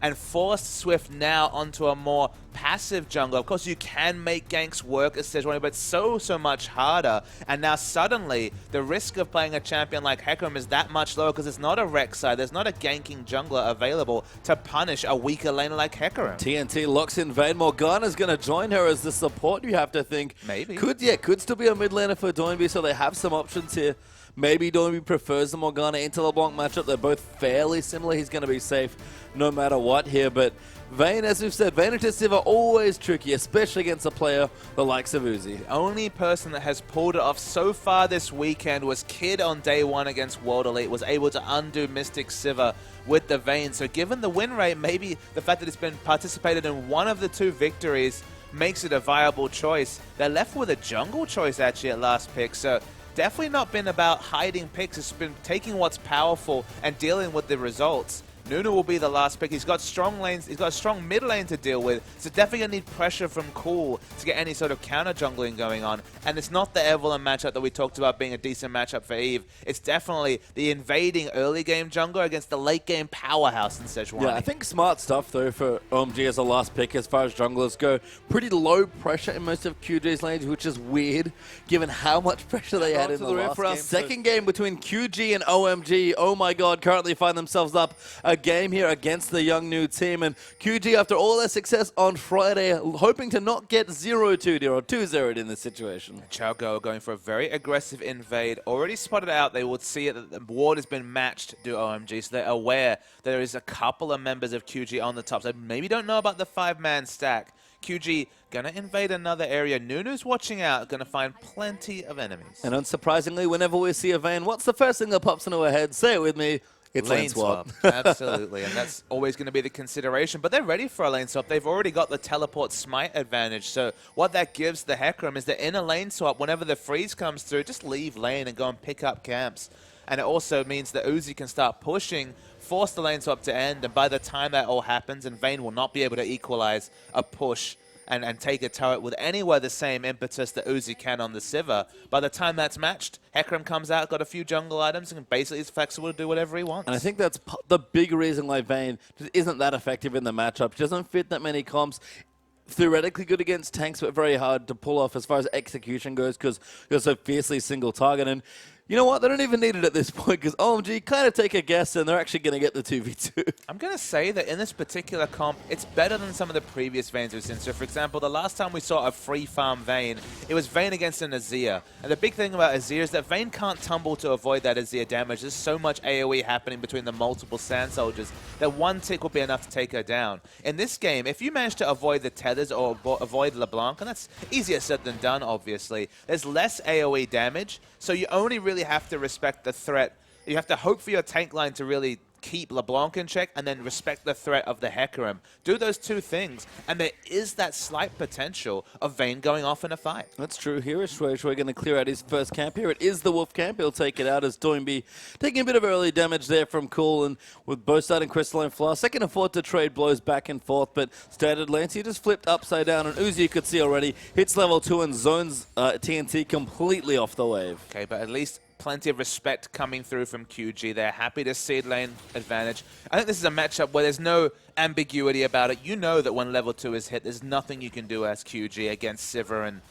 and forced Swift now onto a more passive jungle. Of course, you can make ganks work as Sejuani, but it's so much harder. And now suddenly, the risk of playing a champion like Hecarim is that much lower because it's not a Rek'Sai. There's not a ganking jungler available to punish a weaker laner like Hecarim. TNT locks in Vayne. Morgana's going to join her as the support, you have to think. Maybe. Could still be a mid laner for Doinb, so they have some options here. Maybe Doinb prefers the Morgana into LeBlanc matchup. They're both fairly similar. He's going to be safe no matter what here. But Vayne, as we've said, Vayne into Sivir are always tricky, especially against a player the likes of Uzi. The only person that has pulled it off so far this weekend was Kid on day 1 against World Elite, was able to undo Mystic Sivir with the Vayne. So given the win rate, maybe the fact that it's been participated in one of the 2 victories makes it a viable choice. They're left with a jungle choice actually at last pick, so definitely not been about hiding picks. It's been taking what's powerful and dealing with the results. Nunu will be the last pick. He's got strong lanes. He's got a strong mid lane to deal with. So definitely going to need pressure from Cool to get any sort of counter jungling going on. And it's not the Evelyn matchup that we talked about being a decent matchup for Eve. It's definitely the invading early game jungler against the late game powerhouse in Sejuani. Yeah, I think smart stuff though for OMG as a last pick as far as junglers go. Pretty low pressure in most of QG's lanes, which is weird given how much pressure they had in the last game. Second game between QG and OMG. Oh my god, currently find themselves up a game here against the young new team, and QG, after all their success on Friday, hoping to not get 0-2'd or 2-0'd in this situation. Qiao Gu going for a very aggressive invade. Already spotted out, they would see it that the ward has been matched to OMG, so they're aware that there is a couple of members of QG on the top. So maybe don't know about the 5-man stack. QG gonna invade another area. Nunu's watching out, gonna find plenty of enemies. And unsurprisingly, whenever we see a Vayne, what's the first thing that pops into our head? Say it with me. It's lane swap. Absolutely, and that's always going to be the consideration. But they're ready for a lane swap. They've already got the teleport smite advantage. So what that gives the Hecarim is that in a lane swap, whenever the freeze comes through, just leave lane and go and pick up camps. And it also means that Uzi can start pushing, force the lane swap to end, and by the time that all happens, and Vayne will not be able to equalize a push and take a turret with anywhere the same impetus that Uzi can on the Sivir. By the time that's matched, Hecarim comes out, got a few jungle items, and basically is flexible to do whatever he wants. And I think that's the big reason why Vayne just isn't that effective in the matchup. She doesn't fit that many comps. Theoretically good against tanks, but very hard to pull off as far as execution goes because you're so fiercely single target. And you know what? They don't even need it at this point because OMG kind of take a guess and they're actually going to get the 2v2. I'm going to say that in this particular comp, it's better than some of the previous Vaynes we've seen. So, for example, the last time we saw a free farm Vayne, it was Vayne against an Azir. And the big thing about Azir is that Vayne can't tumble to avoid that Azir damage. There's so much AoE happening between the multiple Sand Soldiers that one tick will be enough to take her down. In this game, if you manage to avoid the tethers or avoid LeBlanc, and that's easier said than done, obviously, there's less AoE damage, so you only really have to respect the threat. You have to hope for your tank line to really keep LeBlanc in check and then respect the threat of the Hecarim. Do those two things, and there is that slight potential of Vayne going off in a fight. That's true. Here is Shui going to clear out his first camp here. It is the Wolf camp. He'll take it out as Doinb taking a bit of early damage there from Cool, and with both starting Crystalline Flask, they can afford to trade blows back and forth, but standard lanes, he just flipped upside down, and Uzi, you could see already, hits level 2 and zones TNT completely off the wave. Okay, but at least plenty of respect coming through from QG. They're happy to seed lane advantage. I think this is a matchup where there's no ambiguity about it. You know that when level 2 is hit, there's nothing you can do as QG against Sivir and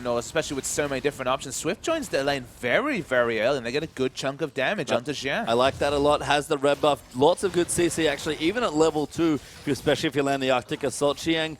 Nautilus, especially with so many different options. Swift joins their lane very, very early, and they get a good chunk of damage onto Xian. I like that a lot. Has the red buff. Lots of good CC, actually, even at level 2, especially if you land the Arctic Assault. Xiang,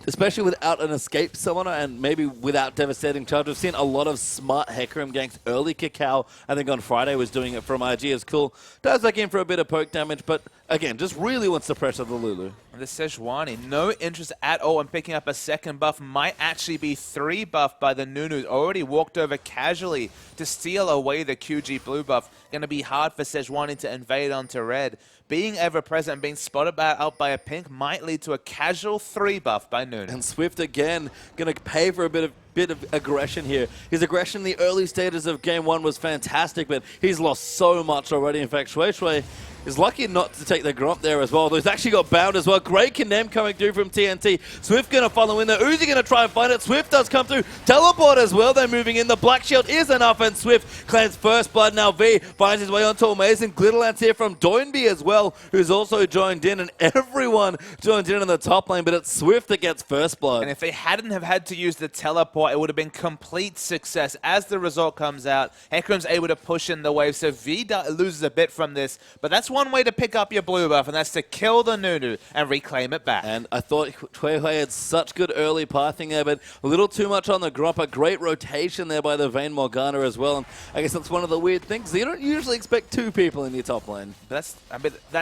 especially without an escape summoner and maybe without devastating charge. We've seen a lot of smart Hecarim ganks early. Qiao, I think on Friday, was doing it from IG as Cool. Dives back in for a bit of poke damage, but Again, just really wants to pressure the Lulu. And the Sejuani, no interest at all in picking up a second buff. Might actually be 3 buff by the Nunu. Already walked over casually to steal away the QG blue buff. Going to be hard for Sejuani to invade onto red. Being ever present and being spotted out by a pink might lead to a casual 3 buff by Nunu. And Swift again going to pay for a bit of aggression here. His aggression in the early stages of game 1 was fantastic, but he's lost so much already. In fact, Shui is lucky not to take the Gromp there as well. He's actually got bound as well. Great condemn coming through from TNT. Swift going to follow in there. Uzi going to try and find it. Swift does come through. Teleport as well. They're moving in. The Black Shield is enough, and Swift claims first blood. Now V finds his way onto Amazing. Glitterlance here from Doinb as well, who's also joined in, and everyone joined in the top lane, but it's Swift that gets first blood. And if they hadn't have had to use the teleport, it would have been complete success. As the result comes out, Hecarim's able to push in the wave, so V loses a bit from this, but that's one way to pick up your blue buff, and that's to kill the Nunu and reclaim it back. And I thought Hui had such good early pathing there, but a little too much on the Gromp. A great rotation there by the Vayne Morgana as well, and I guess that's one of the weird things. You don't usually expect 2 people in your top lane. That's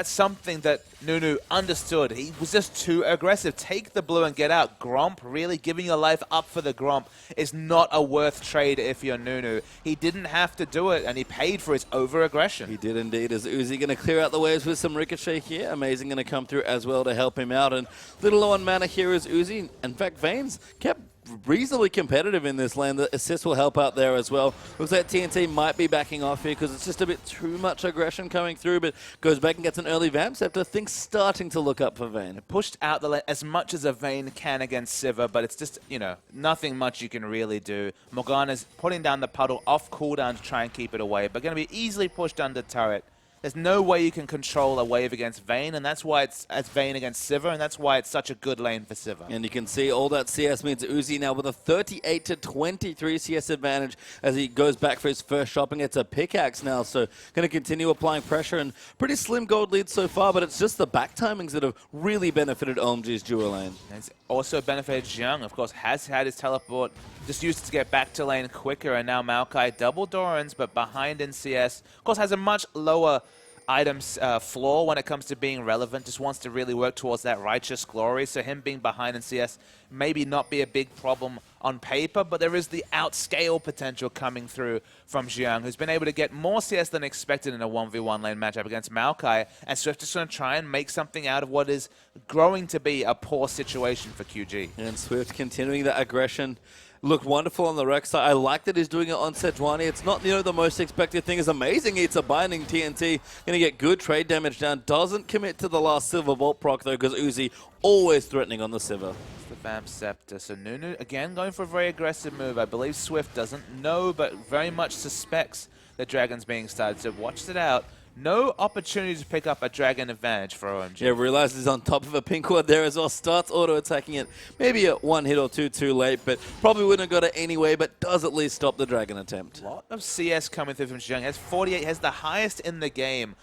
something that Nunu understood. He was just too aggressive. Take the blue and get out. Gromp, really giving your life up for the Gromp is not a worth trade if you're Nunu. He didn't have to do it, and he paid for his over-aggression. He did indeed. Is Uzi going to clear out the waves with some Ricochet here? Amazing going to come through as well to help him out. And little low on mana here is Uzi. In fact, Vayne's kept reasonably competitive in this lane. The assist will help out there as well. Looks like TNT might be backing off here because it's just a bit too much aggression coming through, but goes back and gets an early Vamp Scepter. Things starting to look up for Vayne. Pushed out the lane as much as a Vayne can against Sivir, but it's just, you know, nothing much you can really do. Morgana's putting down the puddle off cooldown to try and keep it away, but going to be easily pushed under turret. There's no way you can control a wave against Vayne, and that's why it's Vayne against Sivir, and that's why it's such a good lane for Sivir. And you can see all that CS means Uzi now with a 38-23 CS advantage as he goes back for his first shot and gets a pickaxe now. So going to continue applying pressure, and pretty slim gold lead so far, but it's just the back timings that have really benefited OMG's dual lane. And it's also benefited Xiang, of course, has had his teleport, just used it to get back to lane quicker, and now Maokai double Dorans, but behind in CS. Of course, has a much lower items floor when it comes to being relevant, just wants to really work towards that righteous glory, so him being behind in CS maybe not be a big problem on paper, but there is the outscale potential coming through from Xiang, who's been able to get more CS than expected in a 1v1 lane matchup against Maokai, and Swift is going to try and make something out of what is growing to be a poor situation for QG. And Swift continuing that aggression. Looked wonderful on the Rex side. I like that he's doing it on Sejuani. It's not, you know, the most expected thing. It's amazing. It's a binding TNT. Going to get good trade damage down. Doesn't commit to the last Silver Bolt proc, though, because Uzi always threatening on the Sivir. It's the Vamp Scepter. So Nunu, again, going for a very aggressive move. I believe Swift doesn't know, but very much suspects the Dragon's being started. So watched it out. No opportunity to pick up a Dragon advantage for OMG. Yeah, realizes he's on top of a pink ward there as well. Starts auto-attacking it. Maybe a 1 hit or 2 too late, but probably wouldn't have got it anyway, but does at least stop the Dragon attempt. A lot of CS coming through from Xiang. Has 48, has the highest in the game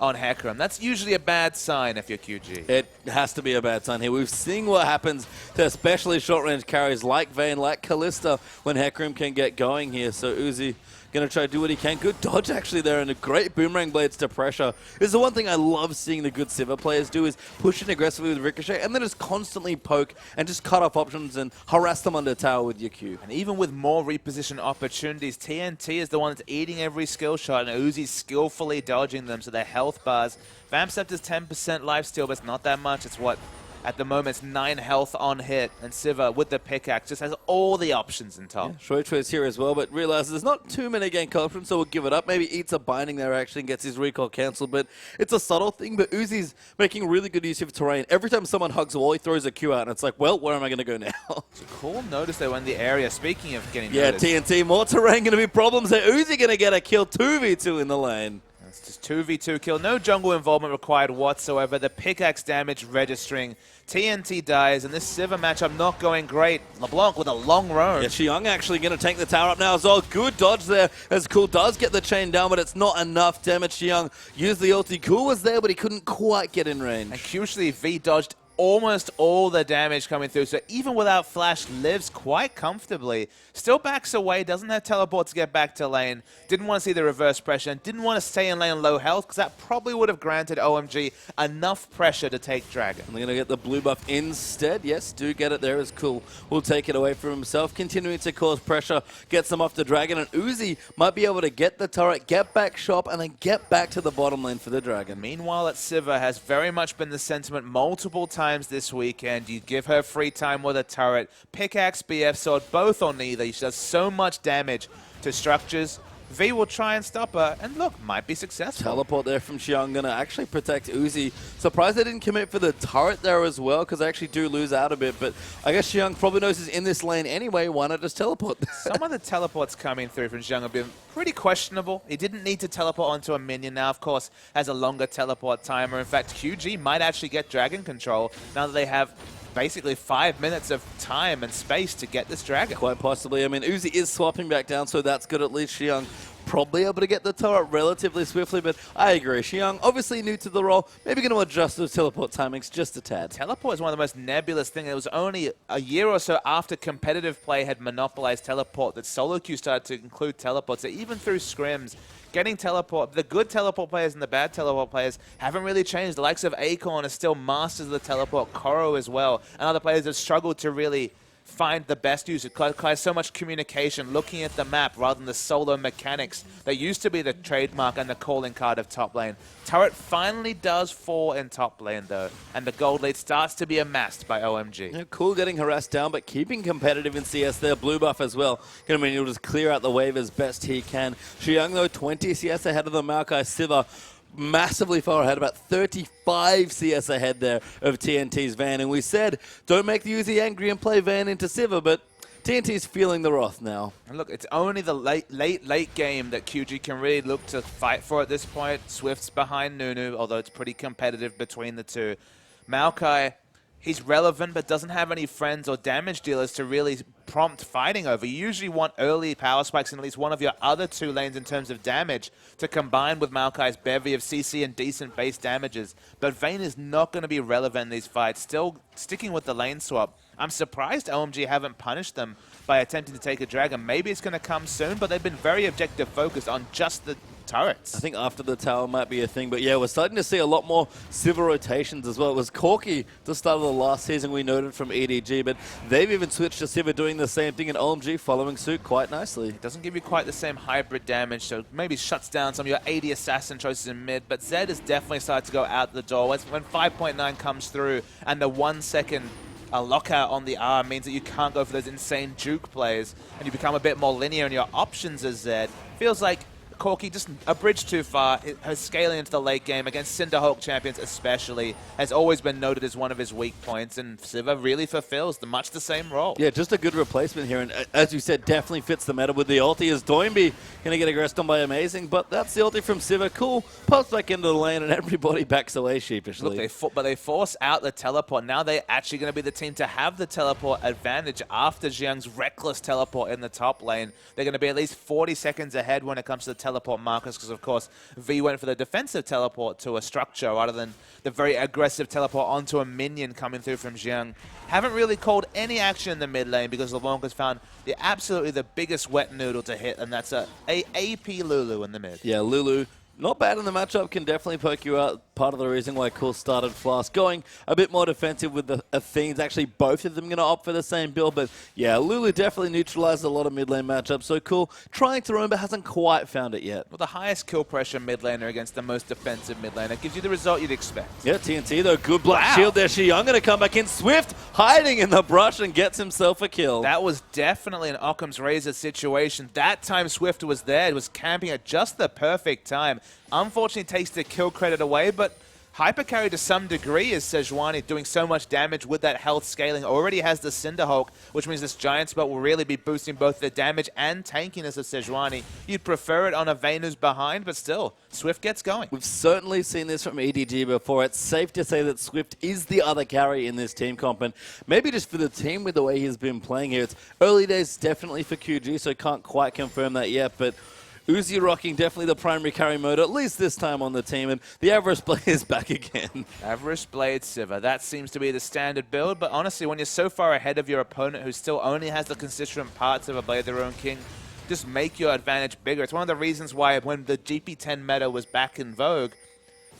on Hecarim. That's usually a bad sign if you're QG. It has to be a bad sign here. We've seen what happens to especially short-range carries like Vayne, like Kalista, when Hecarim can get going here. So Uzi going to try to do what he can. Good dodge actually there, and a great boomerang blades to pressure. This is the one thing I love seeing the good Sivir players do, is push in aggressively with Ricochet and then just constantly poke and just cut off options and harass them under tower with your Q. And even with more reposition opportunities, TNT is the one that's eating every skill shot, and Uzi's skillfully dodging them, so their health bars. Vamp Scepter's 10% lifesteal, but it's not that much. It's what? At the moment, it's 9 health on hit, and Sivir with the pickaxe just has all the options in top. Yeah, Shui here as well, but realizes there's not too many gank options, so we'll give it up. Maybe eats a binding there actually and gets his recall cancelled, but it's a subtle thing. But Uzi's making really good use of terrain. Every time someone hugs a wall, he throws a Q out, and it's like, well, where am I going to go now? It's a cool notice though in the area. Speaking of getting noticed. TNT, more terrain going to be problems there. Uzi going to get a kill, 2v2 in the lane. It's just 2v2 kill. No jungle involvement required whatsoever. The pickaxe damage registering. TNT dies, and this Sivir matchup not going great. LeBlanc with a long roam. Yeah, Qiao actually going to take the tower up now as well. Good dodge there as Cool does get the chain down, but it's not enough damage. Qiao used the ulti. Cool was there, but he couldn't quite get in range. And crucially, V dodged almost all the damage coming through. So even without Flash, lives quite comfortably. Still backs away, doesn't have teleport to get back to lane. Didn't want to see the reverse pressure, and didn't want to stay in lane low health, because that probably would have granted OMG enough pressure to take Dragon. And they're going to get the blue buff instead. Yes, do get it there. It's cool. Will take it away from himself. Continuing to cause pressure. Gets them off the Dragon. And Uzi might be able to get the turret, get back shop, and then get back to the bottom lane for the Dragon. Meanwhile, at Sivir has very much been the sentiment multiple times this weekend. You give her free time with a turret, pickaxe, BF sword, both on either. She does so much damage to structures. V will try and stop her, and look, might be successful. Teleport there from Qiao, gonna actually protect Uzi. Surprised they didn't commit for the turret there as well, because they actually do lose out a bit, but I guess Qiao probably knows he's in this lane anyway. Why not just teleport? Some of the teleports coming through from Qiao have been pretty questionable. He didn't need to teleport onto a minion. Now, of course, has a longer teleport timer. In fact, QG might actually get Dragon control now that they have basically 5 minutes of time and space to get this Dragon. Quite possibly. I mean, Uzi is swapping back down, so that's good. At least Qiao probably able to get the turret relatively swiftly, but I agree. Qiao, obviously new to the role, maybe going to adjust those teleport timings just a tad. Teleport is one of the most nebulous things. It was only a year or so after competitive play had monopolized teleport that solo queue started to include teleports. So even through scrims, getting teleport, the good teleport players and the bad teleport players haven't really changed. The likes of Acorn are still masters of the teleport, Koro as well, and other players have struggled to really find the best use. It requires so much communication, looking at the map rather than the solo mechanics that used to be the trademark and the calling card of top lane. Turret finally does fall in top lane though, and the gold lead starts to be amassed by OMG. Yeah, cool getting harassed down, but keeping competitive in CS there. Blue buff as well. Gonna mean he'll just clear out the wave as best he can. Qiao though, 20 CS ahead of the Maokai. Sivir massively far ahead, about 35 CS ahead there of TNT's Van. And we said, don't make the Uzi angry and play Van into Sivir, but TNT's feeling the wrath now. And look, it's only the late game that QG can really look to fight for at this point. Swift's behind Nunu, although it's pretty competitive between the two. Maokai, he's relevant, but doesn't have any friends or damage dealers to really prompt fighting over. You usually want early power spikes in at least one of your other two lanes in terms of damage to combine with Maokai's bevy of CC and decent base damages. But Vayne is not going to be relevant in these fights, still sticking with the lane swap. I'm surprised OMG haven't punished them by attempting to take a Dragon. Maybe it's going to come soon, but they've been very objective focused on just the turrets. I think after the tower might be a thing, but yeah, we're starting to see a lot more Sivir rotations as well. It was Corki at the start of the last season we noted from EDG, but they've even switched to Sivir doing the same thing, and OMG following suit quite nicely. It doesn't give you quite the same hybrid damage, so maybe shuts down some of your AD assassin choices in mid, but Zed has definitely started to go out the door. When 5.9 comes through and the 1 second a lockout on the R means that you can't go for those insane juke plays, and you become a bit more linear in your options as Zed. Feels like Corki just a bridge too far. Her scaling into the late game against Cinderhulk champions especially has always been noted as one of his weak points, and Sivir really fulfills much the same role. Yeah, just a good replacement here, and as you said, definitely fits the meta with the ulti as Doinb going to get aggressed on by Amazing, but that's the ulti from Sivir. Cool, pops back into the lane and everybody backs away sheepishly. Look, but they force out the teleport. Now they're actually going to be the team to have the teleport advantage after Xiang's reckless teleport in the top lane. They're going to be at least 40 seconds ahead when it comes to the teleport markers, because of course V went for the defensive teleport to a structure rather than the very aggressive teleport onto a minion coming through from Xiang. Haven't really called any action in the mid lane because LeBlanc has found absolutely the biggest wet noodle to hit, and that's a AP Lulu in the mid. Yeah, Lulu, not bad in the matchup, can definitely poke you out. Part of the reason why Cool started Flask going a bit more defensive with the Athenes. Actually, both of them going to opt for the same build, but yeah, Lulu definitely neutralized a lot of mid lane matchups. So Cool trying to roam, but hasn't quite found it yet. Well, the highest kill pressure mid laner against the most defensive mid laner gives you the result you'd expect. Yeah, TNT though, good black shield there. Qiao going to come back in. Swift hiding in the brush and gets himself a kill. That was definitely an Occam's razor situation. That time Swift was there. It was camping at just the perfect time. Unfortunately takes the kill credit away, but hypercarry to some degree is Sejuani doing so much damage with that health scaling. Already has the Cinderhulk, which means this giant spot will really be boosting both the damage and tankiness of Sejuani. You'd prefer it on a Vayne who's behind, but still, Swift gets going. We've certainly seen this from EDG before. It's safe to say that Swift is the other carry in this team comp, and maybe just for the team with the way he's been playing here. It's early days definitely for QG, so can't quite confirm that yet, but Uzi rocking definitely the primary carry mode, at least this time on the team, and the Avarice Blade is back again. Avarice Blade Sivir, that seems to be the standard build, but honestly, when you're so far ahead of your opponent who still only has the constituent parts of a Blade of their own king, just make your advantage bigger. It's one of the reasons why when the GP10 meta was back in vogue,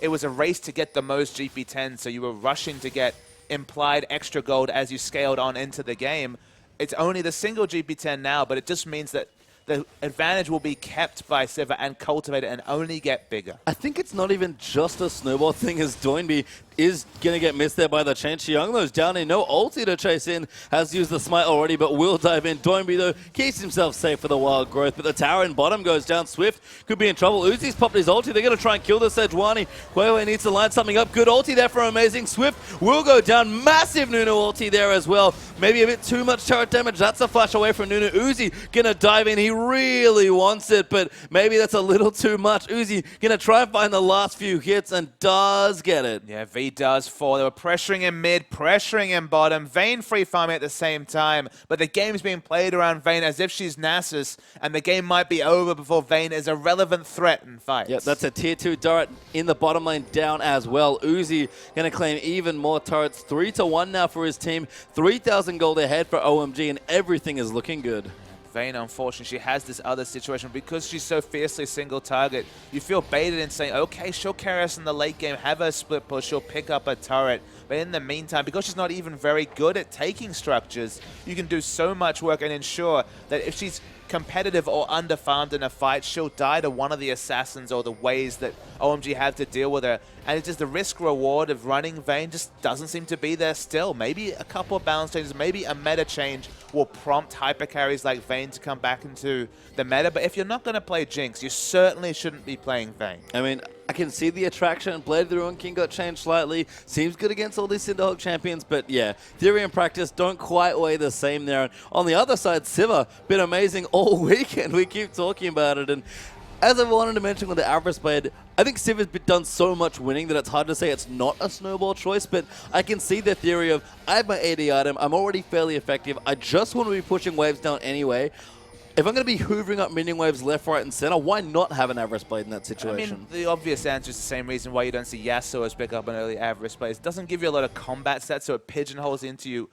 it was a race to get the most GP10, so you were rushing to get implied extra gold as you scaled on into the game. It's only the single GP10 now, but it just means that the advantage will be kept by Sivir and cultivated and only get bigger. I think it's not even just a snowball thing, as Doinb is going to get missed there by the chain. Qiao Gu's down in, no ulti to chase in, has used the smite already, but will dive in. Doinb, though, keeps himself safe for the wild growth, but the tower in bottom goes down. Swift could be in trouble. Uzi's popped his ulti. They're going to try and kill the Sejuani. Huawei needs to line something up. Good ulti there for Amazing. Swift will go down. Massive Nunu ulti there as well. Maybe a bit too much turret damage. That's a flash away from Nunu. Uzi going to dive in. He really wants it, but maybe that's a little too much. Uzi going to try and find the last few hits and does get it. Yeah, V does fall. They were pressuring him mid, pressuring him bottom. Vayne free farming at the same time, but the game's being played around Vayne as if she's Nasus, and the game might be over before Vayne is a relevant threat in fights. Yep, that's a tier 2 turret in the bottom lane down as well. Uzi going to claim even more turrets. 3-1 now for his team. 3,000 gold ahead for OMG, and everything is looking good. Vayne, unfortunately, she has this other situation. Because she's so fiercely single target, you feel baited in saying, okay, she'll carry us in the late game, have her split push, she'll pick up a turret. But in the meantime, because she's not even very good at taking structures, you can do so much work and ensure that if she's competitive or underfarmed in a fight, she'll die to one of the assassins or the ways that OMG have to deal with her. And it's just the risk-reward of running Vayne just doesn't seem to be there still. Maybe a couple of balance changes, maybe a meta change will prompt hyper carries like Vayne to come back into the meta. But if you're not going to play Jinx, you certainly shouldn't be playing Vayne. I mean, I can see the attraction. Blade of the Ruined King got changed slightly. Seems good against all these Cinderhawk champions, but yeah, theory and practice don't quite weigh the same there. And on the other side, Sivir, been amazing all weekend. We keep talking about it. And as I wanted to mention with the Avarice Blade, I think Sivir's done so much winning that it's hard to say it's not a snowball choice, but I can see the theory of, I have my AD item, I'm already fairly effective, I just want to be pushing waves down anyway. If I'm going to be hoovering up minion waves left, right, and center, why not have an Avarice Blade in that situation? I mean, the obvious answer is the same reason why you don't see Yasuo's pick up an early Avarice Blade. It doesn't give you a lot of combat sets, so it pigeonholes into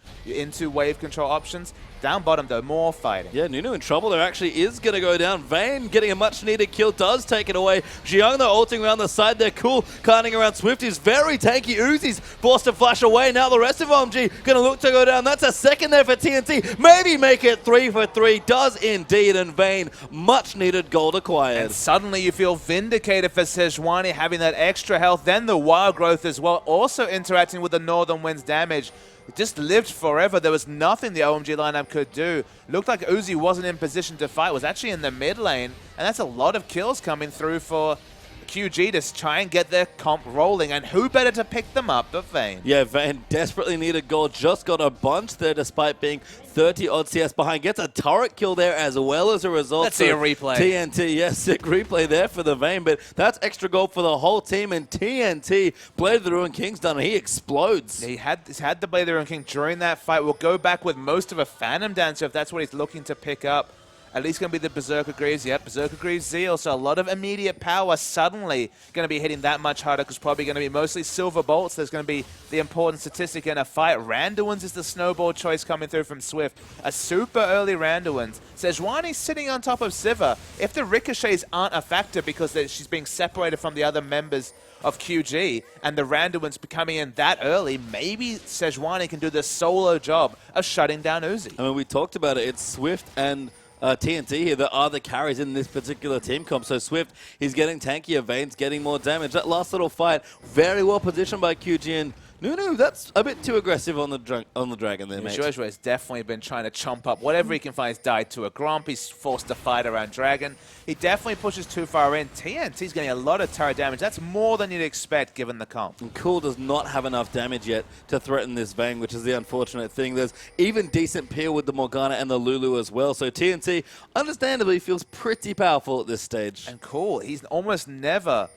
wave control options. Down bottom, though, more fighting. Yeah, Nunu in trouble. There actually is going to go down. Vayne getting a much-needed kill, does take it away. Qiao Gu ulting around the side there. Cool. Carting around Swift is very tanky. Uzi's forced to flash away. Now the rest of OMG going to look to go down. That's a second there for TNT. Maybe make it 3 for 3. Does indeed. And Vayne, much-needed gold acquired. And suddenly you feel vindicated for Sejuani having that extra health. Then the wild growth as well, also interacting with the Northern Wind's damage. It just lived forever. There was nothing the OMG lineup could do. Looked like Uzi wasn't in position to fight. Was actually in the mid lane. And that's a lot of kills coming through for QG to try and get their comp rolling. And who better to pick them up but Vayne? Yeah, Vayne desperately needed gold. Just got a bunch there despite being 30-odd CS behind. Gets a turret kill there as well as a result. Let's see a replay. TNT, yes, sick replay there for the Vayne. But that's extra gold for the whole team. And TNT, Blade of the Ruined King's done. He explodes. He's had the Blade of the Ruined King during that fight. We'll go back with most of a Phantom Dancer if that's what he's looking to pick up. At least going to be the Berserker Greaves. Yep, Berserker Greaves Zeal. So a lot of immediate power suddenly going to be hitting that much harder because probably going to be mostly Silver Bolts. There's going to be the important statistic in a fight. Randuin's is the snowball choice coming through from Swift. A super early Randuin's. Sejuani's sitting on top of Sivir. If the ricochets aren't a factor because she's being separated from the other members of QG and the Randuin's becoming in that early, maybe Sejuani can do the solo job of shutting down Uzi. I mean, we talked about it. It's Swift and TNT here that are the carries in this particular team comp. So Swift, he's getting tankier, Vayne's getting more damage. That last little fight, very well positioned by QG, and Nunu, that's a bit too aggressive on the dragon there, mate. Joshua has definitely been trying to chomp up whatever he can find. He's died to a Gromp. He's forced to fight around Dragon. He definitely pushes too far in. TNT's getting a lot of turret damage. That's more than you'd expect given the comp. And Cool does not have enough damage yet to threaten this Vayne, which is the unfortunate thing. There's even decent peel with the Morgana and the Lulu as well. So TNT, understandably, feels pretty powerful at this stage. And Cool, he's almost never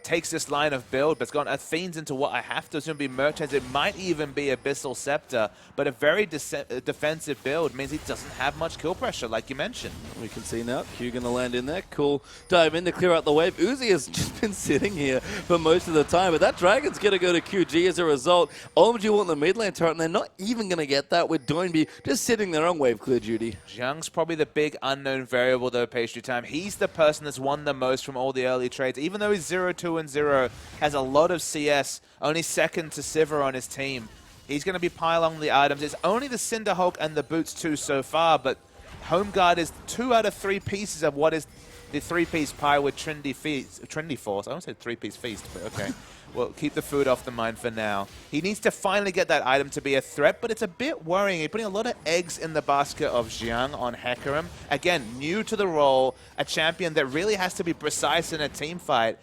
takes this line of build, but it's gone Athenes into what I have to assume be Merchants. It might even be Abyssal Scepter, but a very defensive build means he doesn't have much kill pressure, like you mentioned. We can see now, Q going to land in there. Cool. Dive in to clear out the wave. Uzi has just been sitting here for most of the time, but that Dragon's going to go to QG as a result. OMG want the mid lane turret, and they're not even going to get that with Doinb just sitting there on wave clear duty. Jiang's probably the big unknown variable, though, pastry time. He's the person that's won the most from all the early trades. Even though he's 0-2-0, has a lot of CS, only second to Sivir on his team. He's going to be piling the items. It's only the Cinderhulk and the Boots 2 so far, but Home Guard is 2 out of 3 pieces of what is the 3-piece pie with Trendy Force. I don't say 3-piece feast, but okay. Well, keep the food off the mind for now. He needs to finally get that item to be a threat, but it's a bit worrying. He's putting a lot of eggs in the basket of Xiang on Hecarim. Again, new to the role, a champion that really has to be precise in a team fight.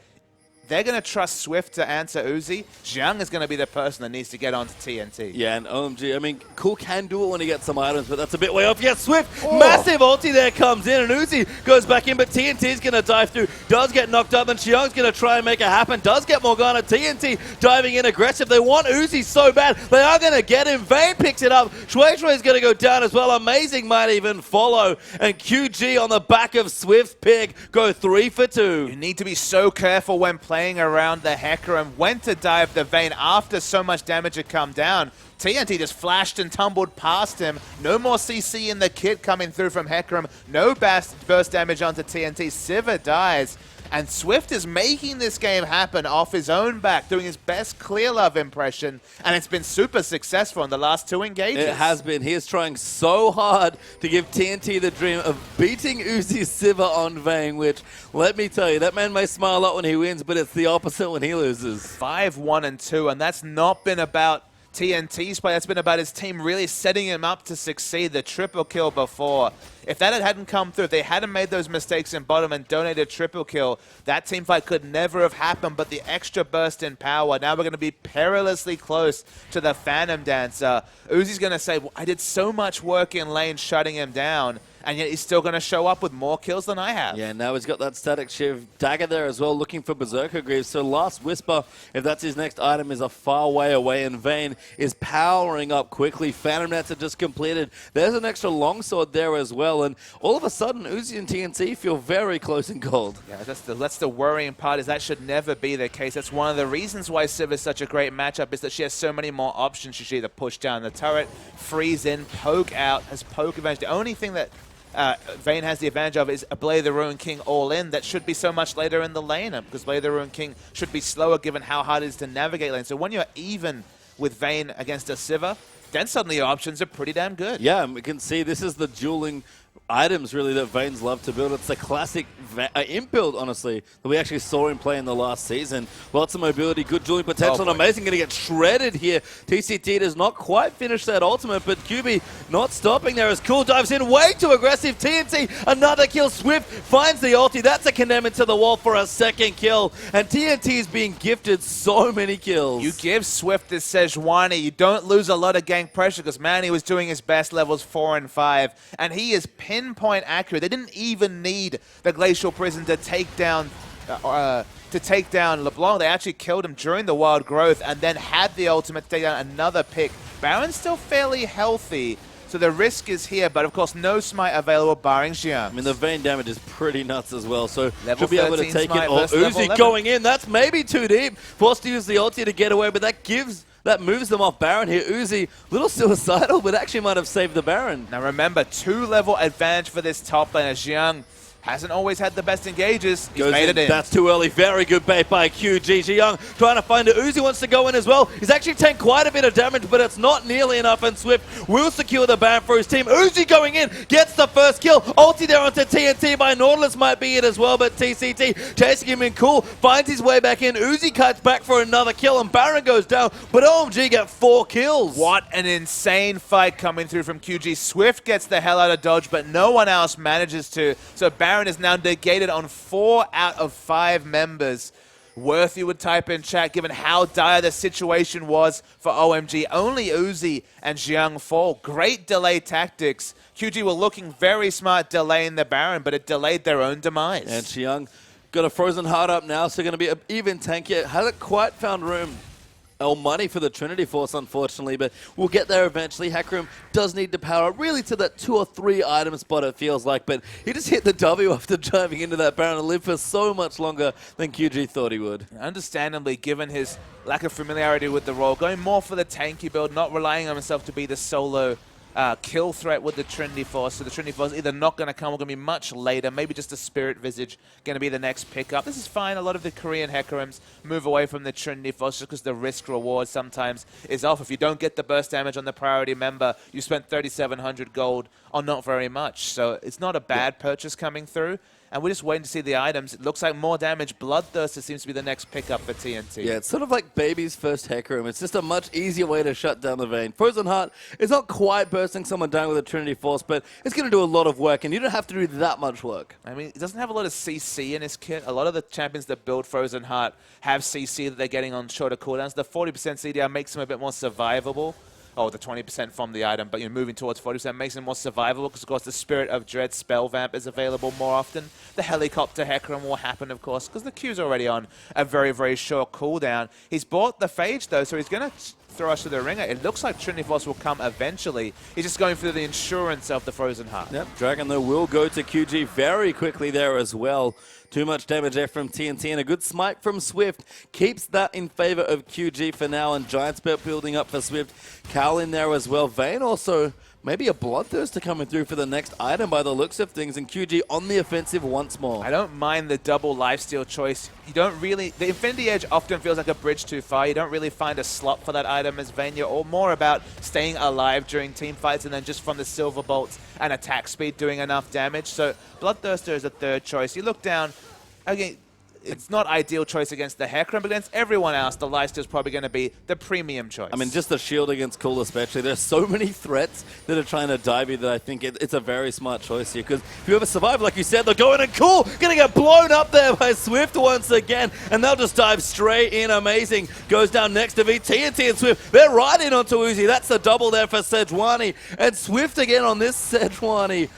They're going to trust Swift to answer Uzi. Xiang is going to be the person that needs to get onto TNT. Yeah, and OMG, I mean, Cool can do it when he gets some items, but that's a bit way off. Yeah, Swift, massive ulti there comes in, and Uzi goes back in, but TNT's going to dive through. Does get knocked up, and Xiang's going to try and make it happen. Does get Morgana. TNT diving in aggressive. They want Uzi so bad. They are going to get him. Vayne picks it up. Shui is going to go down as well. Amazing might even follow. And QG on the back of Swift's pick go 3 for 2. You need to be so careful when playing around the Hecarim. Went to dive the Vayne after so much damage had come down. TNT just flashed and tumbled past him. No more CC in the kit coming through from Hecarim. No burst damage onto TNT. Sivir dies. And Swift is making this game happen off his own back, doing his best Clear Love impression, and it's been super successful in the last 2 engages. It has been. He is trying so hard to give TNT the dream of beating Uzi Sivir on Vayne, which, let me tell you, that man may smile a lot when he wins, but it's the opposite when he loses. 5-1-2, and that's not been about TNT's play. That's been about his team really setting him up to succeed. The triple kill before. If that hadn't come through, if they hadn't made those mistakes in bottom and donated a triple kill, that team fight could never have happened. But the extra burst in power, now we're going to be perilously close to the Phantom Dancer. Uzi's going to say, well, I did so much work in lane shutting him down, and yet he's still going to show up with more kills than I have. Yeah, now he's got that Static Shiv dagger there as well, looking for Berserker Greaves. So Last Whisper, if that's his next item, is a far way away, and Vayne is powering up quickly. Phantom Nets are just completed. There's an extra longsword there as well, and all of a sudden, Uzi and TNT feel very close in gold. Yeah, that's the worrying part, is that should never be the case. That's one of the reasons why Civ is such a great matchup, is that she has so many more options. She should either push down the turret, freeze in, poke out, has poke advantage. The only thing that Vayne has the advantage of is a Blade of the Ruined King all in. That should be so much later in the lane, because Blade of the Ruined King should be slower given how hard it is to navigate lane. So when you're even with Vayne against a Sivir, then suddenly your options are pretty damn good. Yeah, and we can see this is the dueling items really that Vayne's love to build. It's the classic imp build, honestly, that we actually saw him play in the last season. Lots of mobility, good dueling potential, and amazing. Going to get shredded here. TCT does not quite finish that ultimate, but QB not stopping there as Cool dives in. Way too aggressive. TNT, another kill. Swift finds the ulti. That's a condemn to the wall for a second kill. And TNT is being gifted so many kills. You give Swift this Sejuani, you don't lose a lot of gank pressure, because, man, he was doing his best levels 4 and 5, and he is pinpoint accurate. They didn't even need the Glacial Prison to take down LeBlanc. They actually killed him during the Wild Growth and then had the ultimate to take down another pick. Baron's still fairly healthy, so the risk is here, but of course no smite available barring Xiang. I mean, the Vayne damage is pretty nuts as well, so level should be able to take it. Oh, Uzi Uzi going in. That's maybe too deep. Forced to use the ulti to get away, but that moves them off Baron here. Uzi, little suicidal, but actually might have saved the Baron. Now remember, 2-level advantage for this top laner. Xiang hasn't always had the best engages. He's made it in. That's too early. Very good bait by QG. Xiang trying to find it. Uzi wants to go in as well. He's actually taken quite a bit of damage, but it's not nearly enough, and Swift will secure the ban for his team. Uzi going in, gets the first kill. Ulti there onto TNT by Nautilus might be it as well, but TCT chasing him in cool, finds his way back in. Uzi cuts back for another kill, and Baron goes down, but OMG get 4 kills. What an insane fight coming through from QG. Swift gets the hell out of dodge, but no one else manages to. So Baron is now negated on 4 out of 5 members. Worthy would type in chat, given how dire the situation was for OMG. Only Uzi and Xiang fall. Great delay tactics. QG were looking very smart delaying the Baron, but it delayed their own demise. And Xiang Got a Frozen Heart up now, so going to be even tankier. Hasn't quite found room or money for the Trinity Force, unfortunately, but we'll get there eventually. Hecarim does need to power up really to that 2 or 3 item spot, it feels like, but he just hit the W after driving into that Baron and lived for so much longer than QG thought he would. Understandably, given his lack of familiarity with the role, going more for the tanky build, not relying on himself to be the solo kill threat with the Trinity Force. So the Trinity Force either not going to come or going to be much later. Maybe just a Spirit Visage going to be the next pickup. This is fine. A lot of the Korean Hecarims move away from the Trinity Force just because the risk reward sometimes is off. If you don't get the burst damage on the priority member, you spent 3,700 gold on not very much. So it's not a bad purchase coming through. And we're just waiting to see the items. It looks like more damage. Bloodthirster seems to be the next pickup for TNT. Yeah, it's sort of like Baby's first Hecarim. It's just a much easier way to shut down the Vayne. Frozen Heart is not quite bursting someone down with a Trinity Force, but it's going to do a lot of work, and you don't have to do that much work. I mean, it doesn't have a lot of CC in his kit. A lot of the champions that build Frozen Heart have CC that they're getting on shorter cooldowns. The 40% CDR makes them a bit more survivable. Oh, the 20% from the item, but moving towards 40% makes it more survivable because, of course, the Spirit of Dread Spell Vamp is available more often. The Helicopter Hecarim will happen, of course, because the Q's already on a very, very short cooldown. He's bought the Phage, though, so he's going to throw us to the ringer. It looks like Trinity Force will come eventually. He's just going through the insurance of the Frozen Heart. Yep, Dragon, though, will go to QG very quickly there as well. Too much damage there from TNT, and a good smite from Swift keeps that in favor of QG for now, and Giant Spurt building up for Swift. Cal in there as well. Vayne also maybe a Bloodthirster coming through for the next item by the looks of things, and QG on the offensive once more. I don't mind the double lifesteal choice. You don't really... The Infinity Edge often feels like a bridge too far. You don't really find a slot for that item as Vayne. You're more about staying alive during team fights and then just from the Silver Bolts and attack speed doing enough damage. So Bloodthirster is a third choice. You look down... Again, it's not ideal choice against the Hecarim, but against everyone else, the lifesteal is probably going to be the premium choice. I mean, just the shield against Cool especially. There's so many threats that are trying to dive you that I think it's a very smart choice here. Because if you ever survive, like you said, they'll go in and Cool going to get blown up there by Swift once again. And they'll just dive straight in. Amazing. Goes down next to TNT and Swift. They're right in onto Uzi. That's the double there for Sejuani. And Swift again on this Sejuani.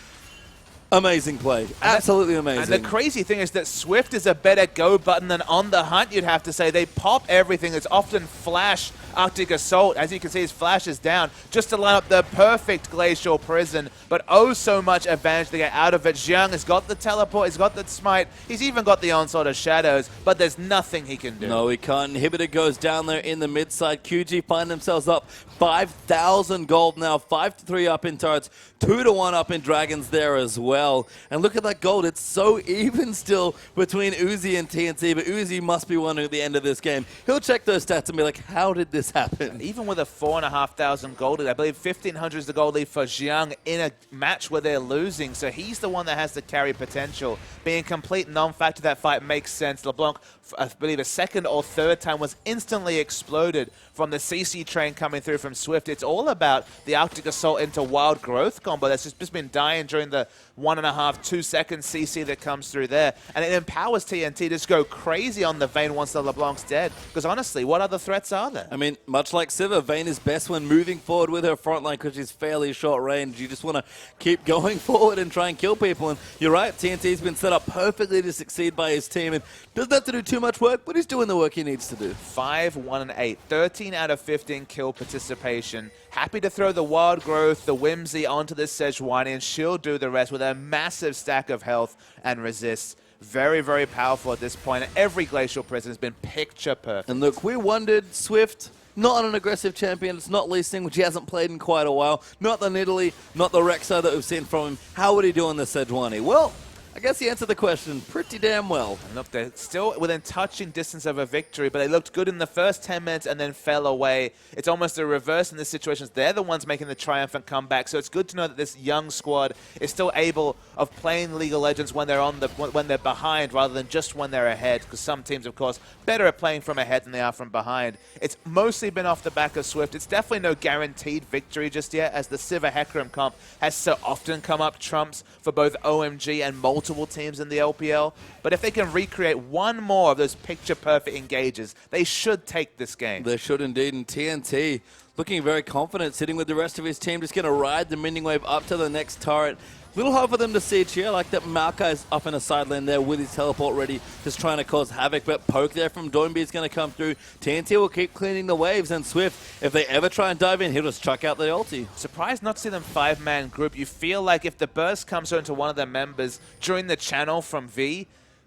Amazing play. Absolutely amazing. And the crazy thing is that Swift is a better go button than On the Hunt, you'd have to say. They pop everything. It's often Flash, Arctic Assault. As you can see, his Flash is down just to line up the perfect Glacial Prison. But oh, so much advantage to get out of it. Xiang has got the teleport. He's got the smite. He's even got the Onslaught of Shadows. But there's nothing he can do. No, he can't. Inhibitor goes down there in the mid side. QG find themselves up 5,000 gold now. 5-3 up in turrets. 2-1 up in dragons there as well. And look at that gold. It's so even still between Uzi and TNT, but Uzi must be one at the end of this game. He'll check those stats and be like, how did this happen? Even with a 4,500 gold lead, I believe 1,500 is the gold lead for Xiang in a match where they're losing. So he's the one that has the carry potential. Being complete non-factor, that fight makes sense. LeBlanc, I believe a second or third time, was instantly exploded from the CC train coming through from Swift. It's all about the Arctic Assault into Wild Growth combo that's just been dying during the 1.5, 2 second CC that comes through there. And it empowers TNT to just go crazy on the Vayne once the LeBlanc's dead. Because honestly, what other threats are there? I mean, much like Siva, Vayne is best when moving forward with her front line because she's fairly short range. You just want to keep going forward and try and kill people. And you're right, TNT's been set up perfectly to succeed by his team. And doesn't have to do too much work, but he's doing the work he needs to do. 5, 1, and 8. 13 out of 15 kill participation. Happy to throw the Wild Growth, the Whimsy onto this Sejuani, and she'll do the rest with a massive stack of health and resist. Very, very powerful at this point. Every Glacial Prison has been picture perfect. And look, we wondered, Swift, not an aggressive champion. It's not Lee Sin, which he hasn't played in quite a while. Not the Nidalee, not the Rek'Sai that we've seen from him. How would he do on the Sejuani? Well, I guess he answered the question pretty damn well. And look, they're still within touching distance of a victory, but they looked good in the first 10 minutes and then fell away. It's almost a reverse in this situation. They're the ones making the triumphant comeback, so it's good to know that this young squad is still able of playing League of Legends when they're when they're behind rather than just when they're ahead, because some teams, of course, better at playing from ahead than they are from behind. It's mostly been off the back of Swift. It's definitely no guaranteed victory just yet, as the Siva Hecarim comp has so often come up trumps for both OMG and multiple teams in the LPL. But if they can recreate one more of those picture-perfect engages, they should take this game. They should indeed. And TNT looking very confident, sitting with the rest of his team, just going to ride the minion wave up to the next turret. Little hard for them to see Qiao. Like that Maokai is up in a side lane there with his teleport ready, just trying to cause havoc. But poke there from Doinb is going to come through. TNT will keep cleaning the waves, and Swift, if they ever try and dive in, he'll just chuck out the ulti. Surprised not to see them 5-man group. You feel like if the burst comes into one of their members during the channel from V,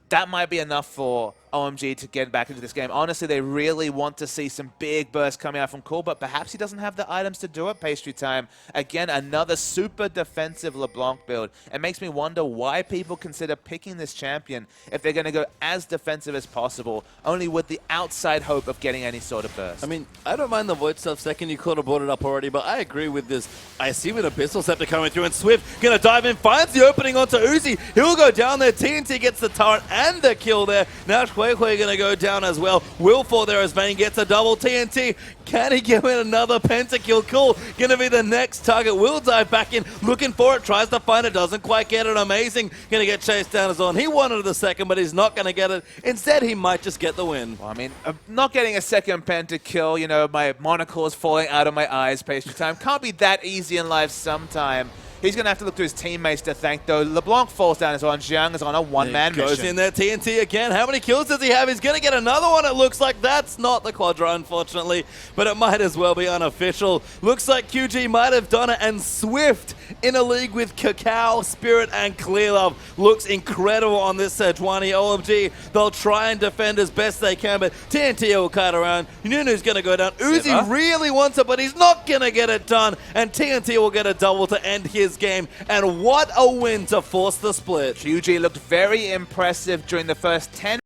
that might be enough for OMG to get back into this game. Honestly, they really want to see some big bursts coming out from Cool, but perhaps he doesn't have the items to do it. Pastry time. Again, another super defensive LeBlanc build. It makes me wonder why people consider picking this champion if they're going to go as defensive as possible, only with the outside hope of getting any sort of burst. I mean, I don't mind the Void stuff. Second, you could have brought it up already, but I agree with this. I see an Abyssal Scepter coming through, and Swift going to dive in, finds the opening onto Uzi. He'll go down there. TNT gets the turret and the kill there. Now Hui going to go down as well. Will fall there as Vayne gets a double. TNT, can he get in another pentakill? Cool, going to be the next target. Will dive back in, looking for it, tries to find it, doesn't quite get it. Amazing, going to get chased down as well. He wanted the second, but he's not going to get it. Instead, he might just get the win. Well, I mean, not getting a second pentakill, you know, my monocle is falling out of my eyes. Pastry time can't be that easy in life sometime. He's going to have to look to his teammates to thank, though. LeBlanc falls down as well, and Xiang is on a one-man mission. Goes in there, TNT again. How many kills does he have? He's going to get another one, it looks like. That's not the Quadra, unfortunately, but it might as well be unofficial. Looks like QG might have done it, and Swift in a league with Cacao, Spirit, and Clearlove looks incredible on this Sejuani. OMG, they'll try and defend as best they can, but TNT will cut around. Nunu's going to go down. Uzi really wants it, but he's not going to get it done, and TNT will get a double to end his game, and what a win to force the split. QG looked very impressive during the first 10